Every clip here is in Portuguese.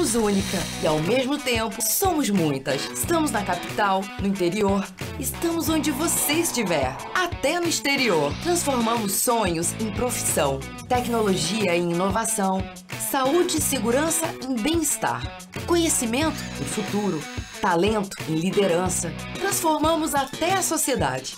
Somos única e, ao mesmo tempo, somos muitas. Estamos na capital, no interior, estamos onde você estiver, até no exterior. Transformamos sonhos em profissão, tecnologia em inovação, saúde e segurança em bem-estar, conhecimento em futuro, talento em liderança. Transformamos até a sociedade.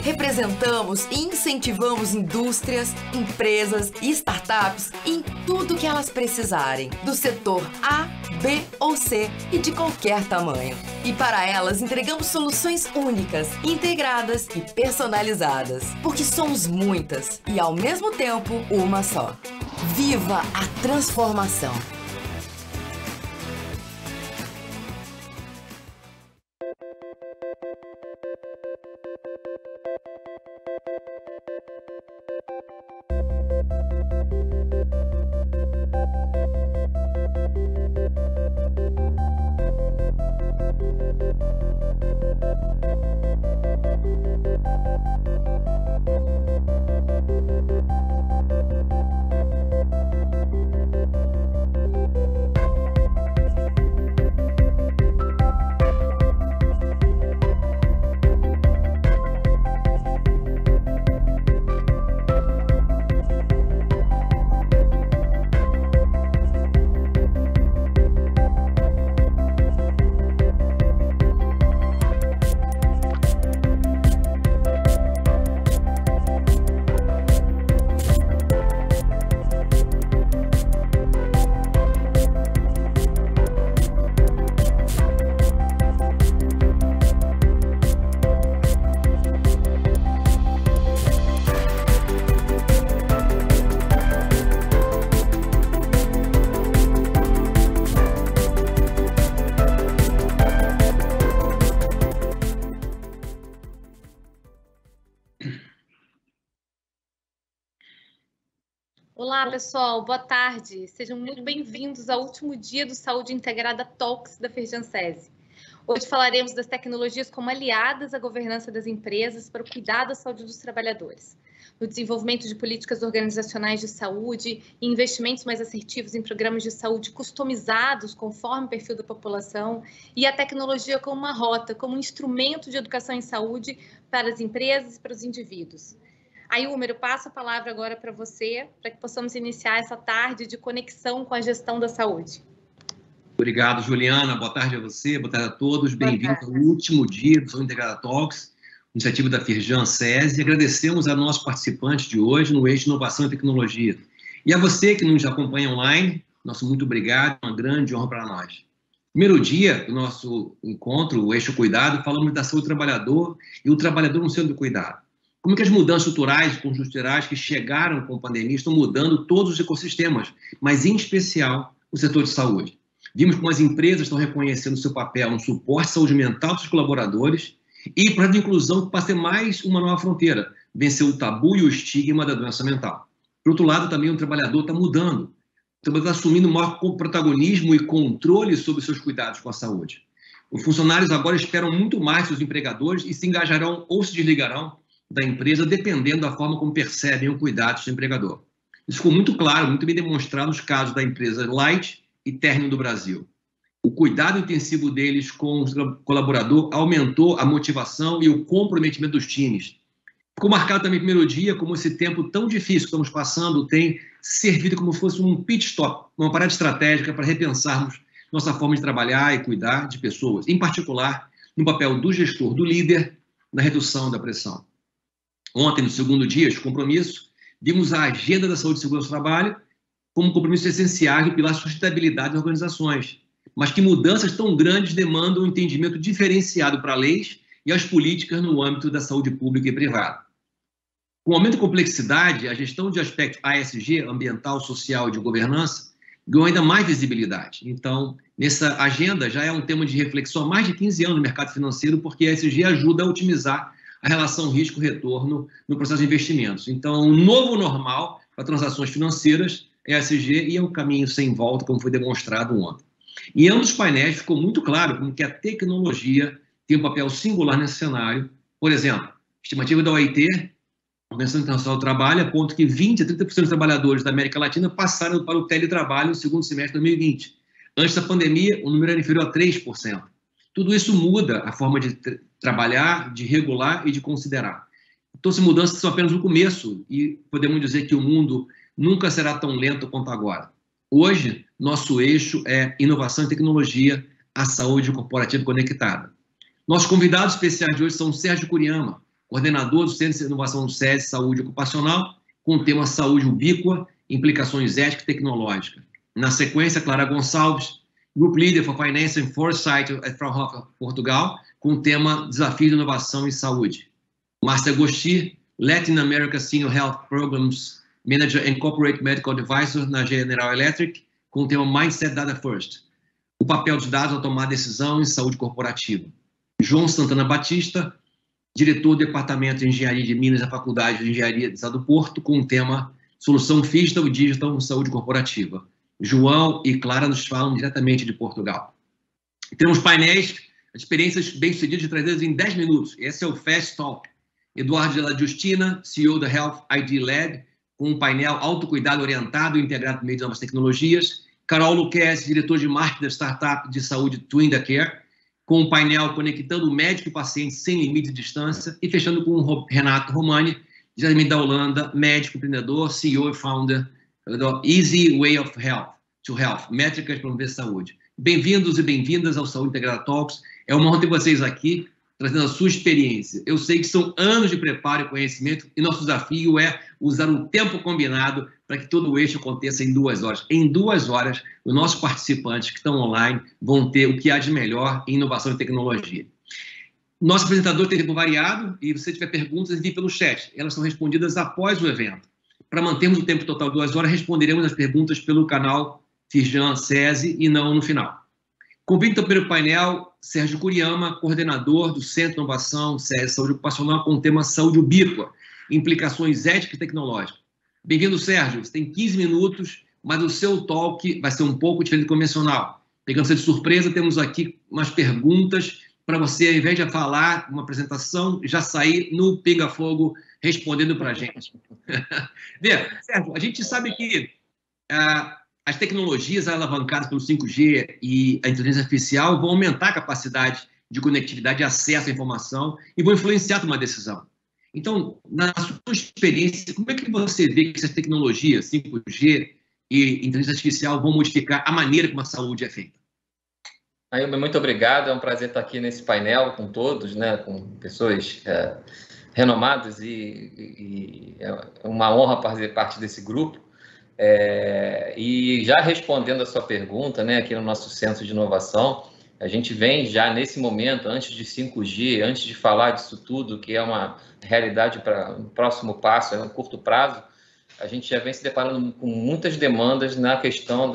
Representamos e incentivamos indústrias, empresas e startups em tudo que elas precisarem, do setor A, B ou C e de qualquer tamanho. E para elas entregamos soluções únicas, integradas e personalizadas, porque somos muitas e ao mesmo tempo uma só. Viva a transformação! Olá, pessoal. Boa tarde. Sejam muito bem-vindos ao último dia do Saúde Integrada Talks da Firjan-SESI. Hoje falaremos das tecnologias como aliadas à governança das empresas para o cuidado da saúde dos trabalhadores, no desenvolvimento de políticas organizacionais de saúde e investimentos mais assertivos em programas de saúde customizados conforme o perfil da população, e a tecnologia como uma rota, como um instrumento de educação em saúde para as empresas e para os indivíduos. Aí, Úmer, eu passo a palavra agora para você, para que possamos iniciar essa tarde de conexão com a gestão da saúde. Obrigado, Juliana. Boa tarde a você, boa tarde a todos. Bem-vindos ao último dia do Saúde Integrada Talks, iniciativa da Firjan-SESI. Agradecemos a nossos participantes de hoje no eixo Inovação e Tecnologia. E a você que nos acompanha online, nosso muito obrigado, uma grande honra para nós. Primeiro dia do nosso encontro, o eixo Cuidado, falamos da saúde do trabalhador e o trabalhador no centro do cuidado. Como que as mudanças estruturais e conjunturais que chegaram com a pandemia estão mudando todos os ecossistemas, mas em especial o setor de saúde. Vimos como as empresas estão reconhecendo seu papel no suporte à saúde mental dos seus colaboradores e para a inclusão que passa a ser mais uma nova fronteira, vencer o tabu e o estigma da doença mental. Por outro lado, também o trabalhador está mudando, está assumindo maior protagonismo e controle sobre seus cuidados com a saúde. Os funcionários agora esperam muito mais dos empregadores e se engajarão ou se desligarão da empresa, dependendo da forma como percebem o cuidado do seu empregador. Isso ficou muito claro, muito bem demonstrado nos casos da empresa Light e Término do Brasil. O cuidado intensivo deles com o colaborador aumentou a motivação e o comprometimento dos times. Ficou marcado também no primeiro dia como esse tempo tão difícil que estamos passando tem servido como se fosse um pit stop, uma parada estratégica para repensarmos nossa forma de trabalhar e cuidar de pessoas, em particular no papel do gestor, do líder, na redução da pressão. Ontem, no segundo dia de compromisso, vimos a agenda da saúde e segurança do trabalho como um compromisso essencial e pilar sustentabilidade das organizações, mas que mudanças tão grandes demandam um entendimento diferenciado para leis e as políticas no âmbito da saúde pública e privada. Com o aumento de complexidade, a gestão de aspectos ASG, ambiental, social e de governança, ganhou ainda mais visibilidade. Então, nessa agenda já é um tema de reflexão há mais de 15 anos no mercado financeiro, porque a ASG ajuda a otimizar a relação risco-retorno no processo de investimentos. Então, um novo normal para transações financeiras é a ESG e é um caminho sem volta, como foi demonstrado ontem. Em ambos os painéis ficou muito claro como que a tecnologia tem um papel singular nesse cenário. Por exemplo, a estimativa da OIT, Organização Internacional do Trabalho, aponta que 20 a 30% dos trabalhadores da América Latina passaram para o teletrabalho no segundo semestre de 2020, Antes da pandemia, o número era inferior a 3%. Tudo isso muda a forma de trabalhar, de regular e de considerar. Então, essas mudanças são apenas o começo e podemos dizer que o mundo nunca será tão lento quanto agora. Hoje, nosso eixo é inovação e tecnologia, a saúde corporativa conectada. Nossos convidados especiais de hoje são Sérgio Kuriyama, coordenador do Centro de Inovação do SESI Saúde Ocupacional, com o tema Saúde Ubíqua, Implicações Éticas e Tecnológicas. Na sequência, Clara Gonçalves, Group Leader for Finance and Foresight at Fraunhofer, Portugal, com o tema Desafios de Inovação e Saúde. Márcia Gosti, Latin America Senior Health Programs Manager and Corporate Medical Advisor na General Electric, com o tema Mindset Data First, o papel dos dados ao tomar decisão em saúde corporativa. João Santana Batista, diretor do Departamento de Engenharia de Minas da Faculdade de Engenharia do Estado do Porto, com o tema Solução Digital Digital em Saúde Corporativa. João e Clara nos falam diretamente de Portugal. Temos painéis, experiências bem-sucedidas e trazidas em 10 minutos. Esse é o Fast Talk. Eduardo de la Justina, CEO da Health ID Lab, com um painel autocuidado orientado e integrado por meio de novas tecnologias. Carol Luquezzi, diretor de marketing da startup de saúde Twinda Care, com um painel conectando o médico e o paciente sem limite de distância. E fechando com o Renato Romani, diretamente da Holanda, médico, empreendedor, CEO e founder do Easy Way of Health to Health, métricas para promover saúde. Bem-vindos e bem-vindas ao Saúde Integrada Talks. É uma honra ter vocês aqui, trazendo a sua experiência. Eu sei que são anos de preparo e conhecimento, e nosso desafio é usar o tempo combinado para que todo o eixo aconteça em 2 horas. Em 2 horas, os nossos participantes que estão online vão ter o que há de melhor em inovação e tecnologia. Nosso apresentador tem tempo variado, e se você tiver perguntas, envie pelo chat. Elas são respondidas após o evento. Para mantermos o tempo total de 2 horas, responderemos as perguntas pelo canal Firjan SESI e não no final. Convido então para o painel Sérgio Kuriyama, coordenador do Centro de Inovação SESI Saúde Ocupacional, com o tema Saúde Ubíqua, Implicações Éticas e Tecnológicas. Bem-vindo, Sérgio. Você tem 15 minutos, mas o seu talk vai ser um pouco diferente do convencional. Pegando você de surpresa, temos aqui umas perguntas para você, ao invés de falar uma apresentação, já sair no pinga-fogo respondendo para a gente. Vê, Sérgio, a gente sabe que as tecnologias alavancadas pelo 5G e a inteligência artificial vão aumentar a capacidade de conectividade e acesso à informação e vão influenciar uma decisão. Então, na sua experiência, como é que você vê que essas tecnologias, 5G e inteligência artificial, vão modificar a maneira como a saúde é feita? Ailber, muito obrigado. É um prazer estar aqui nesse painel com todos, né, com pessoas renomadas e é uma honra fazer parte desse grupo. E já respondendo a sua pergunta, né, aqui no nosso Centro de Inovação, a gente vem já nesse momento, antes de 5G, antes de falar disso tudo, que é uma realidade para um próximo passo, é um curto prazo, a gente já vem se deparando com muitas demandas na questão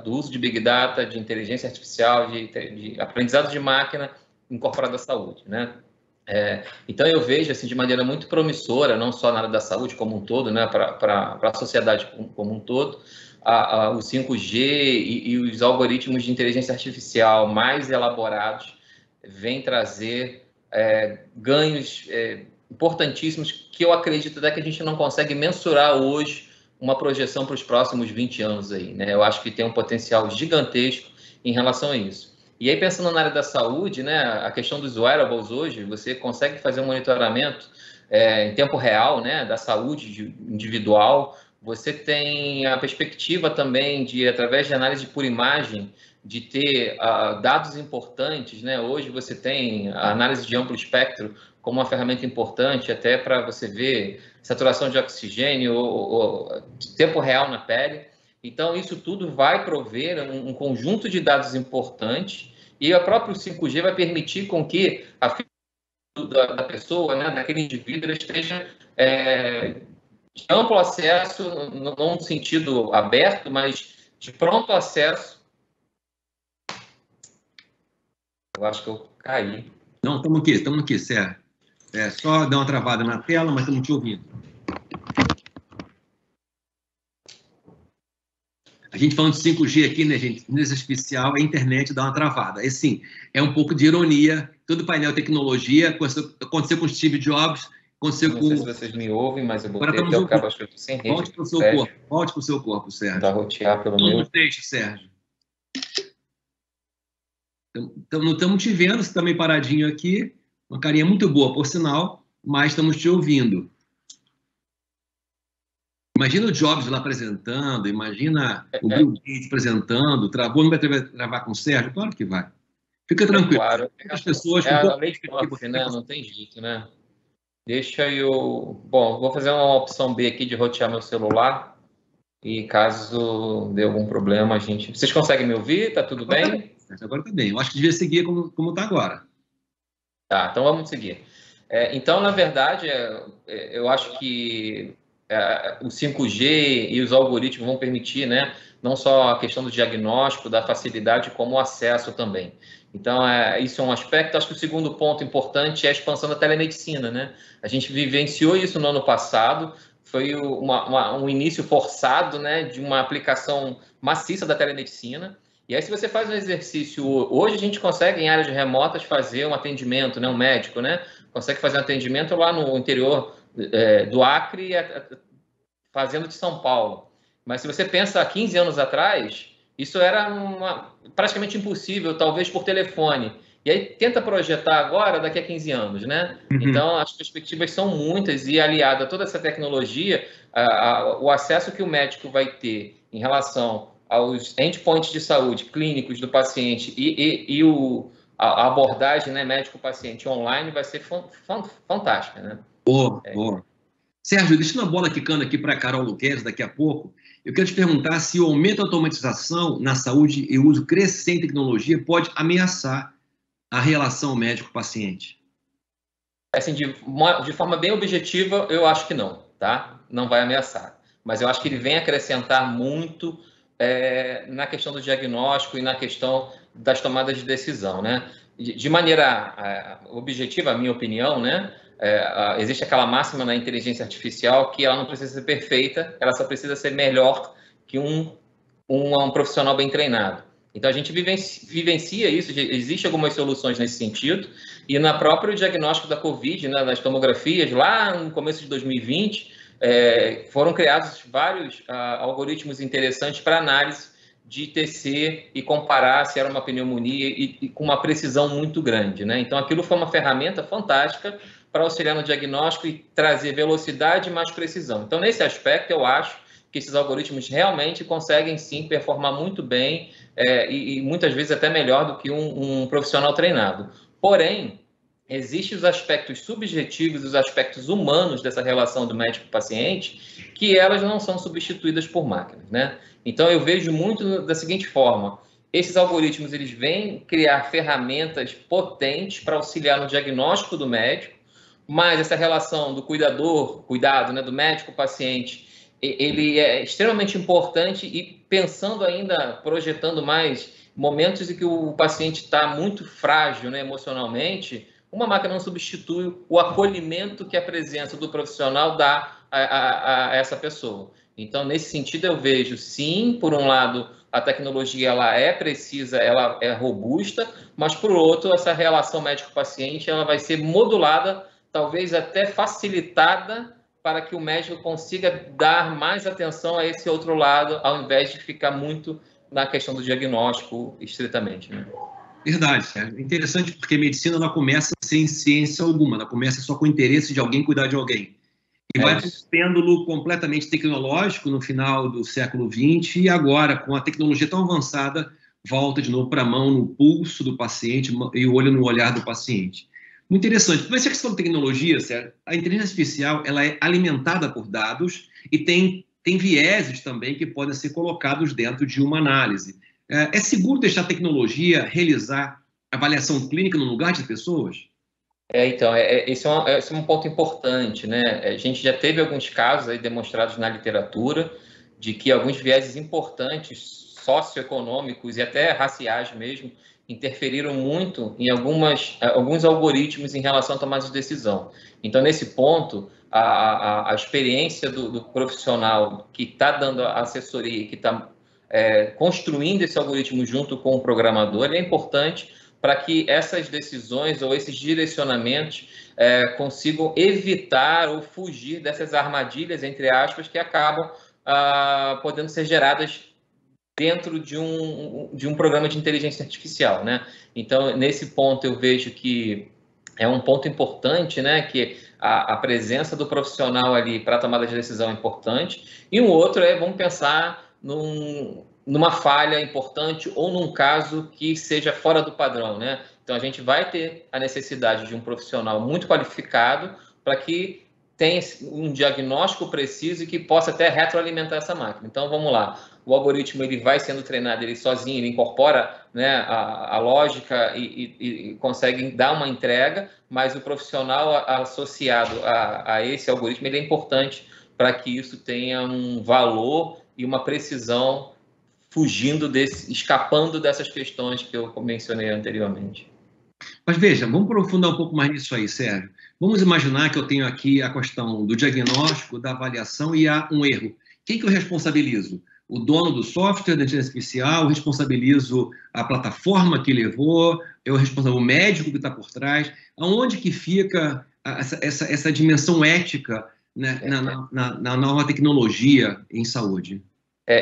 do uso de Big Data, de inteligência artificial, de aprendizado de máquina incorporado à saúde, né? Então, eu vejo assim, de maneira muito promissora, não só na área da saúde como um todo, né, para a sociedade como um todo, o 5G e os algoritmos de inteligência artificial mais elaborados vêm trazer ganhos importantíssimos que eu acredito até que a gente não consegue mensurar hoje uma projeção para os próximos 20 anos aí, né? Eu acho que tem um potencial gigantesco em relação a isso. E aí, pensando na área da saúde, né, a questão dos wearables hoje, você consegue fazer um monitoramento em tempo real, né, da saúde individual. Você tem a perspectiva também de, através de análise por imagem, de ter dados importantes, né? Hoje você tem a análise de amplo espectro como uma ferramenta importante até para você ver saturação de oxigênio ou de tempo real na pele. Então, isso tudo vai prover um conjunto de dados importantes e o próprio 5G vai permitir com que a vida da pessoa, né, daquele indivíduo, esteja de amplo acesso, não no sentido aberto, mas de pronto acesso. Eu acho que eu caí. Não, estamos aqui, Sérgio. Só dar uma travada na tela, mas estamos te ouvindo. A gente falando de 5G aqui, né, gente? Nesse especial, a internet dá uma travada. Sim, é um pouco de ironia. Todo painel tecnologia aconteceu com o Steve Jobs, aconteceu com... Não sei se vocês me ouvem, mas eu botei aqui o cabo, acho que eu estou sem rede. Volte para o seu corpo, Sérgio. Tentar rotear pelo meu... Não deixe, Sérgio. Não estamos te vendo, você está meio paradinho aqui, uma carinha muito boa, por sinal, mas estamos te ouvindo. Imagina o Jobs lá apresentando, imagina o Bill Gates apresentando, travou, não vai travar com o Sérgio? Claro que vai. Fica tranquilo. Claro. As pessoas A lei de Murphy, né? Não tem jeito, né? Deixa eu... Bom, vou fazer uma opção B aqui de rotear meu celular e caso dê algum problema, a gente... Vocês conseguem me ouvir? Tá tudo bem? Agora tá bem. Eu acho que devia seguir como está agora. Tá, então vamos seguir. Então, na verdade, eu acho que o 5G e os algoritmos vão permitir, né, não só a questão do diagnóstico, da facilidade, como o acesso também. Então, isso é um aspecto. Acho que o segundo ponto importante é a expansão da telemedicina, né? A gente vivenciou isso no ano passado, foi um início forçado, né, de uma aplicação maciça da telemedicina. E aí, se você faz um exercício, hoje a gente consegue, em áreas remotas, fazer um atendimento, né, um médico, né, consegue fazer um atendimento lá no interior do Acre, fazendo de São Paulo. Mas se você pensa há 15 anos atrás, isso era praticamente impossível, talvez por telefone. E aí tenta projetar agora, daqui a 15 anos, né? Então, as perspectivas são muitas e, aliado a toda essa tecnologia, o acesso que o médico vai ter em relação aos endpoints de saúde clínicos do paciente e a abordagem, né, médico-paciente online vai ser fantástica, né? Boa. Sérgio, deixando a bola quicando aqui para a Carol Luquezzi daqui a pouco, eu quero te perguntar se o aumento da automatização na saúde e o uso crescente de tecnologia pode ameaçar a relação médico-paciente. Assim, de forma bem objetiva, eu acho que não, tá? Não vai ameaçar. Mas eu acho que ele vem acrescentar muito na questão do diagnóstico e na questão das tomadas de decisão, né? De maneira objetiva, a minha opinião, né? Existe aquela máxima na inteligência artificial que ela não precisa ser perfeita, ela só precisa ser melhor que um profissional bem treinado. Então, a gente vivencia isso, existem algumas soluções nesse sentido, e na próprio diagnóstico da Covid, né, nas tomografias, lá no começo de 2020, foram criados vários algoritmos interessantes para análise de TC e comparar se era uma pneumonia e com uma precisão muito grande, né? Então, aquilo foi uma ferramenta fantástica para auxiliar no diagnóstico e trazer velocidade e mais precisão. Então, nesse aspecto, eu acho que esses algoritmos realmente conseguem, sim, performar muito bem e muitas vezes até melhor do que um profissional treinado. Porém, existem os aspectos subjetivos e os aspectos humanos dessa relação do médico-paciente que elas não são substituídas por máquinas, né? Então, eu vejo muito da seguinte forma: esses algoritmos eles vêm criar ferramentas potentes para auxiliar no diagnóstico do médico, mas essa relação do cuidado, né, do médico-paciente, ele é extremamente importante e pensando ainda, projetando mais momentos em que o paciente está muito frágil, né, emocionalmente, uma máquina não substitui o acolhimento que a presença do profissional dá a essa pessoa. Então, nesse sentido, eu vejo, sim, por um lado, a tecnologia ela é precisa, ela é robusta, mas, por outro, essa relação médico-paciente ela vai ser modulada, talvez até facilitada, para que o médico consiga dar mais atenção a esse outro lado, ao invés de ficar muito na questão do diagnóstico estritamente, né? Verdade, Sérgio. Interessante porque a medicina não começa sem ciência alguma, ela começa só com o interesse de alguém cuidar de alguém. E vai para um pêndulo completamente tecnológico no final do século XX e agora, com a tecnologia tão avançada, volta de novo para a mão no pulso do paciente e o olho no olhar do paciente. Muito interessante. Mas a questão da tecnologia, Sérgio, a inteligência artificial ela é alimentada por dados e tem vieses também que podem ser colocados dentro de uma análise. É seguro deixar a tecnologia realizar avaliação clínica no lugar de pessoas? Então, esse é um ponto importante, né? A gente já teve alguns casos aí demonstrados na literatura de que alguns vieses importantes, socioeconômicos e até raciais mesmo, interferiram muito em alguns algoritmos em relação a tomada de decisão. Então, nesse ponto, a experiência do profissional que está dando a assessoria, que está construindo esse algoritmo junto com o programador, é importante para que essas decisões ou esses direcionamentos consigam evitar ou fugir dessas armadilhas, entre aspas, que acabam podendo ser geradas dentro de um programa de inteligência artificial, né? Então, nesse ponto, eu vejo que é um ponto importante, né? Que a presença do profissional ali para a tomada de decisão é importante. E um outro vamos pensar numa falha importante ou num caso que seja fora do padrão, né? Então, a gente vai ter a necessidade de um profissional muito qualificado para que tenha um diagnóstico preciso e que possa até retroalimentar essa máquina. Então, vamos lá. O algoritmo ele vai sendo treinado ele sozinho, ele incorpora, né, a lógica e consegue dar uma entrega, mas o profissional associado a esse algoritmo ele é importante para que isso tenha um valor e uma precisão escapando dessas questões que eu mencionei anteriormente. Mas veja, vamos aprofundar um pouco mais nisso aí, Sérgio. Vamos imaginar que eu tenho aqui a questão do diagnóstico, da avaliação e há um erro. Quem que eu responsabilizo? O dono do software da inteligência artificial, eu responsabilizo a plataforma que levou, eu responsabilizo o médico que está por trás. Aonde que fica essa dimensão ética, né, na nova tecnologia em saúde?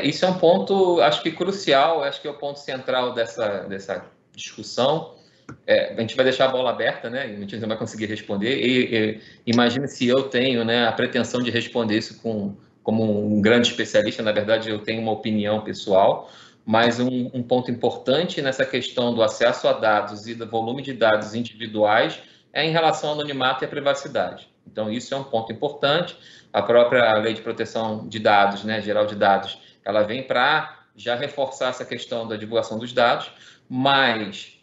Isso é um ponto, acho que crucial, acho que é o ponto central dessa discussão. A gente vai deixar a bola aberta, né? A gente não vai conseguir responder. Imagina se eu tenho, né, a pretensão de responder isso como um grande especialista. Na verdade, eu tenho uma opinião pessoal, mas um ponto importante nessa questão do acesso a dados e do volume de dados individuais é em relação ao anonimato e à privacidade. Então, isso é um ponto importante. A própria Lei de Proteção de Dados, né, Geral de Dados, ela vem para já reforçar essa questão da divulgação dos dados, mas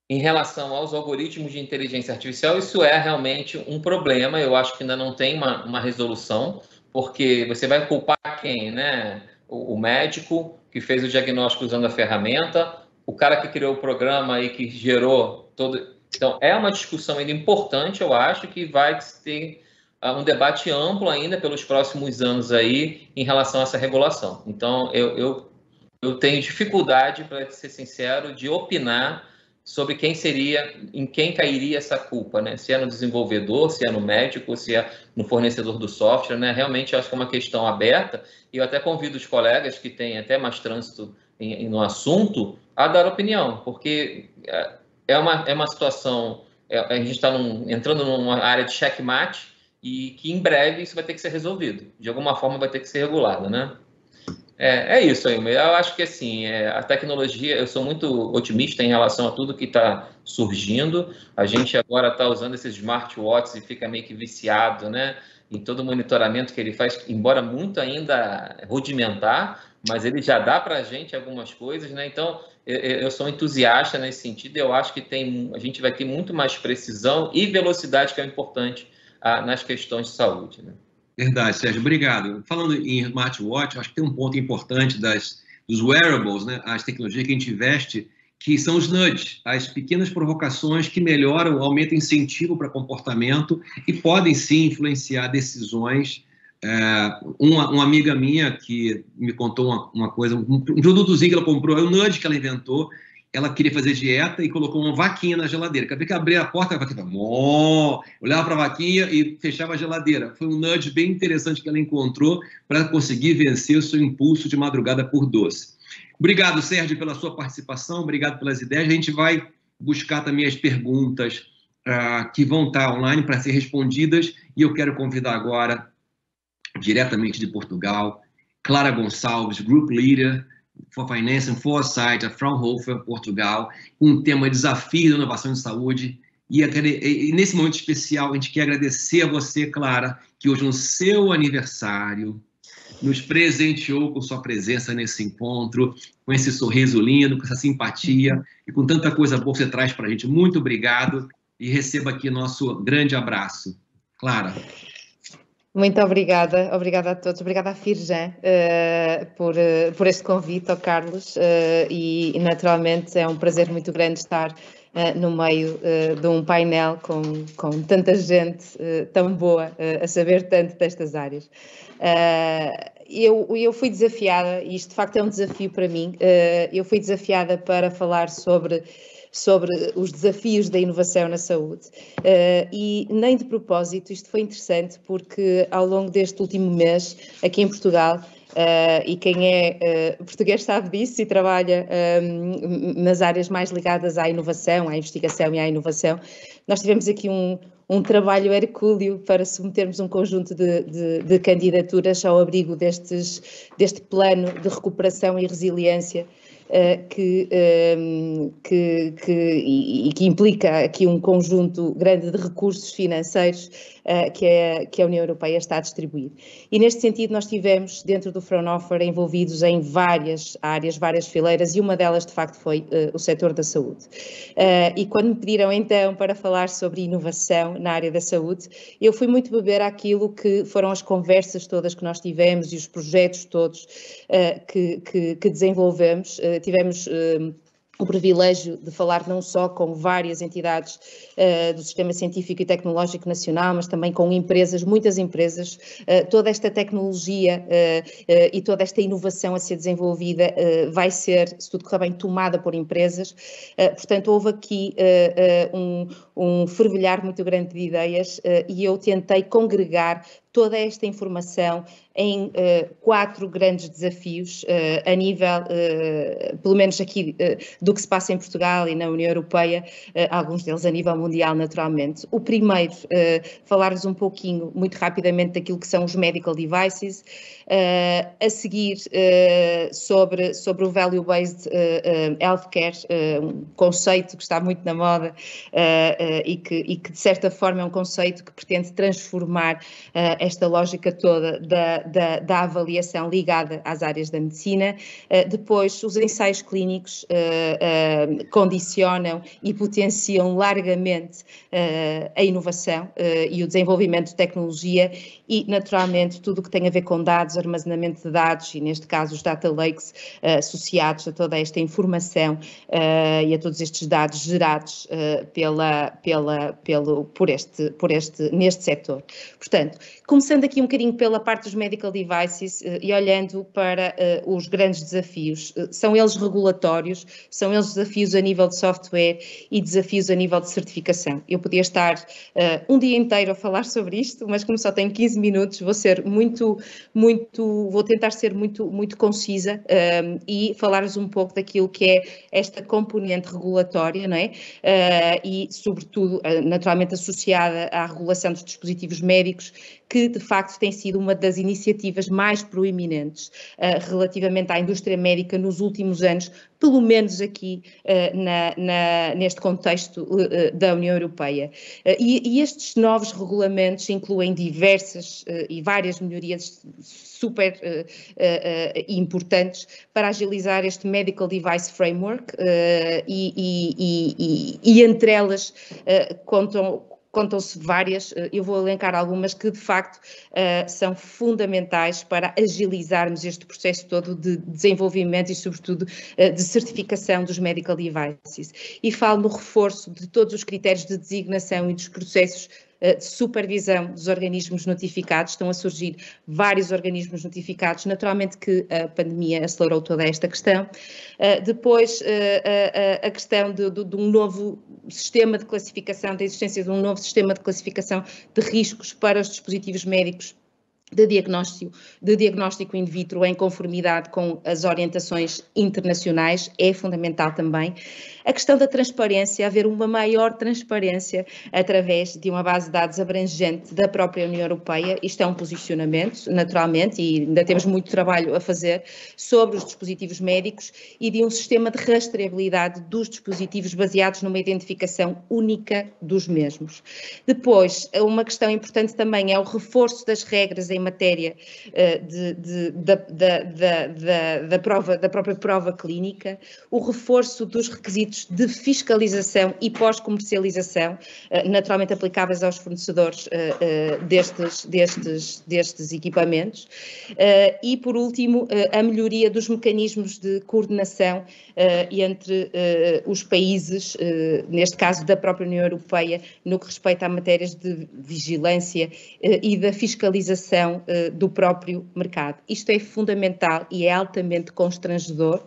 em relação aos algoritmos de inteligência artificial, isso é realmente um problema. Eu acho que ainda não tem uma resolução, porque você vai culpar quem, né? O médico que fez o diagnóstico usando a ferramenta, o cara que criou o programa e que gerou todo... Então, é uma discussão ainda importante, eu acho, que vai ter um debate amplo ainda pelos próximos anos aí em relação a essa regulação. Então, eu tenho dificuldade, para ser sincero, de opinar sobre em quem cairia essa culpa, né? Se é no desenvolvedor, se é no médico, se é no fornecedor do software, né? Realmente acho que é uma questão aberta e eu até convido os colegas que têm até mais trânsito no assunto a dar opinião, porque é uma situação, a gente está entrando numa área de checkmate e que em breve isso vai ter que ser resolvido, de alguma forma vai ter que ser regulado, né? É isso aí. Eu acho que assim, a tecnologia, eu sou muito otimista em relação a tudo que está surgindo. A gente agora está usando esses smartwatches e fica meio que viciado, né? Em todo o monitoramento que ele faz, embora muito ainda rudimentar, mas ele já dá para a gente algumas coisas, né? Então, eu sou entusiasta nesse sentido. Eu acho que a gente vai ter muito mais precisão e velocidade, que é importante nas questões de saúde, né? Verdade, Sérgio, obrigado. Falando em smartwatch, acho que tem um ponto importante dos wearables, né, as tecnologias que a gente investe, que são os nudges, as pequenas provocações que melhoram, aumentam o incentivo para comportamento e podem sim influenciar decisões. Uma amiga minha que me contou uma coisa, um produtozinho que ela comprou, é o nudge que ela inventou. Ela queria fazer dieta e colocou uma vaquinha na geladeira. Acabei que abria a porta, a vaquinha olhava para a vaquinha e fechava a geladeira. Foi um nudge bem interessante que ela encontrou para conseguir vencer o seu impulso de madrugada por doce. Obrigado, Sérgio, pela sua participação, obrigado pelas ideias. A gente vai buscar também as perguntas que vão estar online para ser respondidas e eu quero convidar agora, diretamente de Portugal, Clara Gonçalves, Group Leader for Finance and Foresight, a Fraunhofer, Portugal, com o tema Desafio da Inovação em Saúde. E nesse momento especial, a gente quer agradecer a você, Clara, que hoje, no seu aniversário, nos presenteou com sua presença nesse encontro, com esse sorriso lindo, com essa simpatia e com tanta coisa boa que você traz para a gente. Muito obrigado e receba aqui nosso grande abraço. Clara. Muito obrigada a todos, obrigada à Firjan por este convite, ao Carlos, e naturalmente é um prazer muito grande estar no meio de um painel com tanta gente tão boa a saber tanto destas áreas. Eu fui desafiada, e isto de facto é um desafio para mim, eu fui desafiada para falar sobre os desafios da inovação na saúde. E nem de propósito, isto foi interessante porque ao longo deste último mês, aqui em Portugal, e quem é português sabe disso e trabalha nas áreas mais ligadas à inovação, à investigação e à inovação. Nós tivemos aqui um trabalho hercúleo para submetermos um conjunto de candidaturas ao abrigo deste plano de recuperação e resiliência que implica aqui um conjunto grande de recursos financeiros que a União Europeia está a distribuir. E neste sentido nós tivemos dentro do Fraunhofer envolvidos em várias áreas, várias fileiras, e uma delas de facto foi o setor da saúde. E quando me pediram então para falar sobre inovação na área da saúde, eu fui muito beber àquilo que foram as conversas todas que nós tivemos e os projetos todos que desenvolvemos. Tivemos o privilégio de falar não só com várias entidades do Sistema Científico e Tecnológico Nacional, mas também com empresas, muitas empresas. Toda esta tecnologia e toda esta inovação a ser desenvolvida vai ser, se tudo correr bem, tomada por empresas. Portanto, houve aqui um fervilhar muito grande de ideias e eu tentei congregar toda esta informação em 4 grandes desafios a nível, pelo menos aqui, do que se passa em Portugal e na União Europeia, alguns deles a nível mundial, naturalmente. O primeiro, falar-vos um pouquinho, muito rapidamente, daquilo que são os medical devices, a seguir sobre o value-based healthcare, um conceito que está muito na moda e que de certa forma é um conceito que pretende transformar esta lógica toda da avaliação ligada às áreas da medicina. Depois, os ensaios clínicos condicionam e potenciam largamente a inovação e o desenvolvimento de tecnologia e, naturalmente, tudo o que tem a ver com dados, armazenamento de dados e, neste caso, os data lakes associados a toda esta informação e a todos estes dados gerados neste setor. Portanto, começando aqui um bocadinho pela parte dos medical devices e olhando para os grandes desafios, são eles regulatórios, são eles desafios a nível de software e desafios a nível de certificação. Eu podia estar um dia inteiro a falar sobre isto, mas como só tenho 15 minutos, vou tentar ser muito concisa e falar-vos um pouco daquilo que é esta componente regulatória, não é? E, sobretudo, naturalmente associada à regulação dos dispositivos médicos, que de facto tem sido uma das iniciativas mais proeminentes relativamente à indústria médica nos últimos anos, pelo menos aqui neste contexto da União Europeia. E estes novos regulamentos incluem diversas e várias melhorias super importantes para agilizar este Medical Device Framework e entre elas contam-se várias, eu vou elencar algumas que de facto são fundamentais para agilizarmos este processo todo de desenvolvimento e sobretudo de certificação dos medical devices. E falo no reforço de todos os critérios de designação e dos processos de supervisão dos organismos notificados. Estão a surgir vários organismos notificados, naturalmente que a pandemia acelerou toda esta questão. Depois, a questão de um novo sistema de classificação, da existência de um novo sistema de classificação de riscos para os dispositivos médicos de diagnóstico in vitro em conformidade com as orientações internacionais é fundamental também. A questão da transparência, haver uma maior transparência através de uma base de dados abrangente da própria União Europeia. Isto é um posicionamento, naturalmente, e ainda temos muito trabalho a fazer sobre os dispositivos médicos e de um sistema de rastreabilidade dos dispositivos baseados numa identificação única dos mesmos. Depois, uma questão importante também é o reforço das regras em matéria da própria prova clínica, o reforço dos requisitos de fiscalização e pós-comercialização, naturalmente aplicáveis aos fornecedores destes equipamentos, e por último a melhoria dos mecanismos de coordenação entre os países, neste caso da própria União Europeia, no que respeita a matérias de vigilância e da fiscalização do próprio mercado. Isto é fundamental e é altamente constrangedor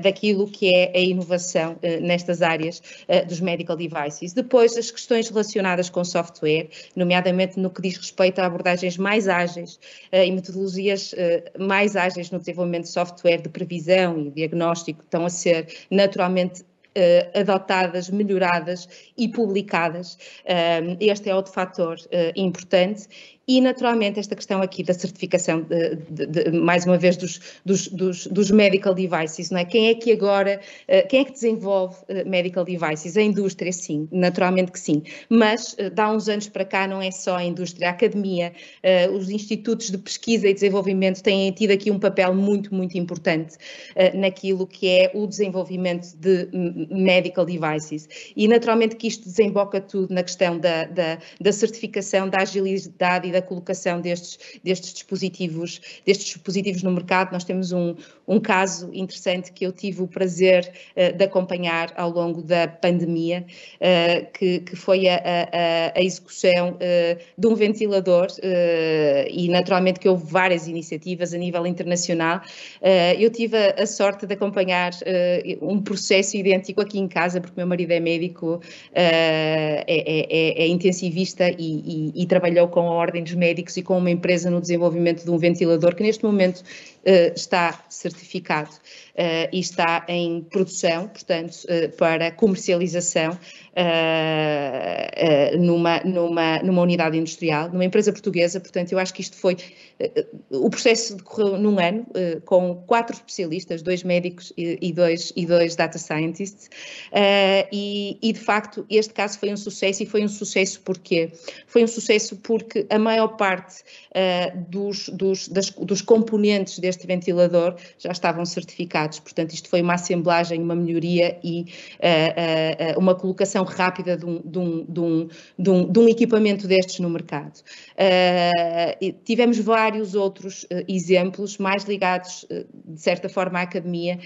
daquilo que é a inovação inovação nestas áreas dos medical devices. Depois, as questões relacionadas com software, nomeadamente no que diz respeito a abordagens mais ágeis e metodologias mais ágeis no desenvolvimento de software de previsão e diagnóstico, estão a ser naturalmente adotadas, melhoradas e publicadas. Este é outro fator importante. E, naturalmente, esta questão aqui da certificação, mais uma vez, dos medical devices, não é? Quem é que agora, quem é que desenvolve medical devices? A indústria, sim, naturalmente que sim, mas de há uns anos para cá não é só a indústria, a academia, os institutos de pesquisa e desenvolvimento têm tido aqui um papel muito, muito importante naquilo que é o desenvolvimento de medical devices. E, naturalmente, que isto desemboca tudo na questão da certificação, da agilidade e da colocação destes dispositivos no mercado. Nós temos um caso interessante que eu tive o prazer de acompanhar ao longo da pandemia, que foi a execução de um ventilador e naturalmente que houve várias iniciativas a nível internacional. Eu tive a sorte de acompanhar um processo idêntico aqui em casa, porque meu marido é médico, é intensivista e trabalhou com a Ordem dos Médicos e com uma empresa no desenvolvimento de um ventilador que neste momento está certificado e está em produção, portanto, para comercialização numa unidade industrial, numa empresa portuguesa. Portanto, eu acho que isto foi, o processo decorreu num ano, com 4 especialistas, 2 médicos e dois data scientists, e de facto este caso foi um sucesso. E foi um sucesso porquê? Foi um sucesso porque a maior parte dos componentes deste ventilador já estavam certificados. Portanto, isto foi uma assemblagem, uma melhoria e uma colocação rápida de um equipamento destes no mercado. Tivemos vários outros exemplos mais ligados, de certa forma, à academia.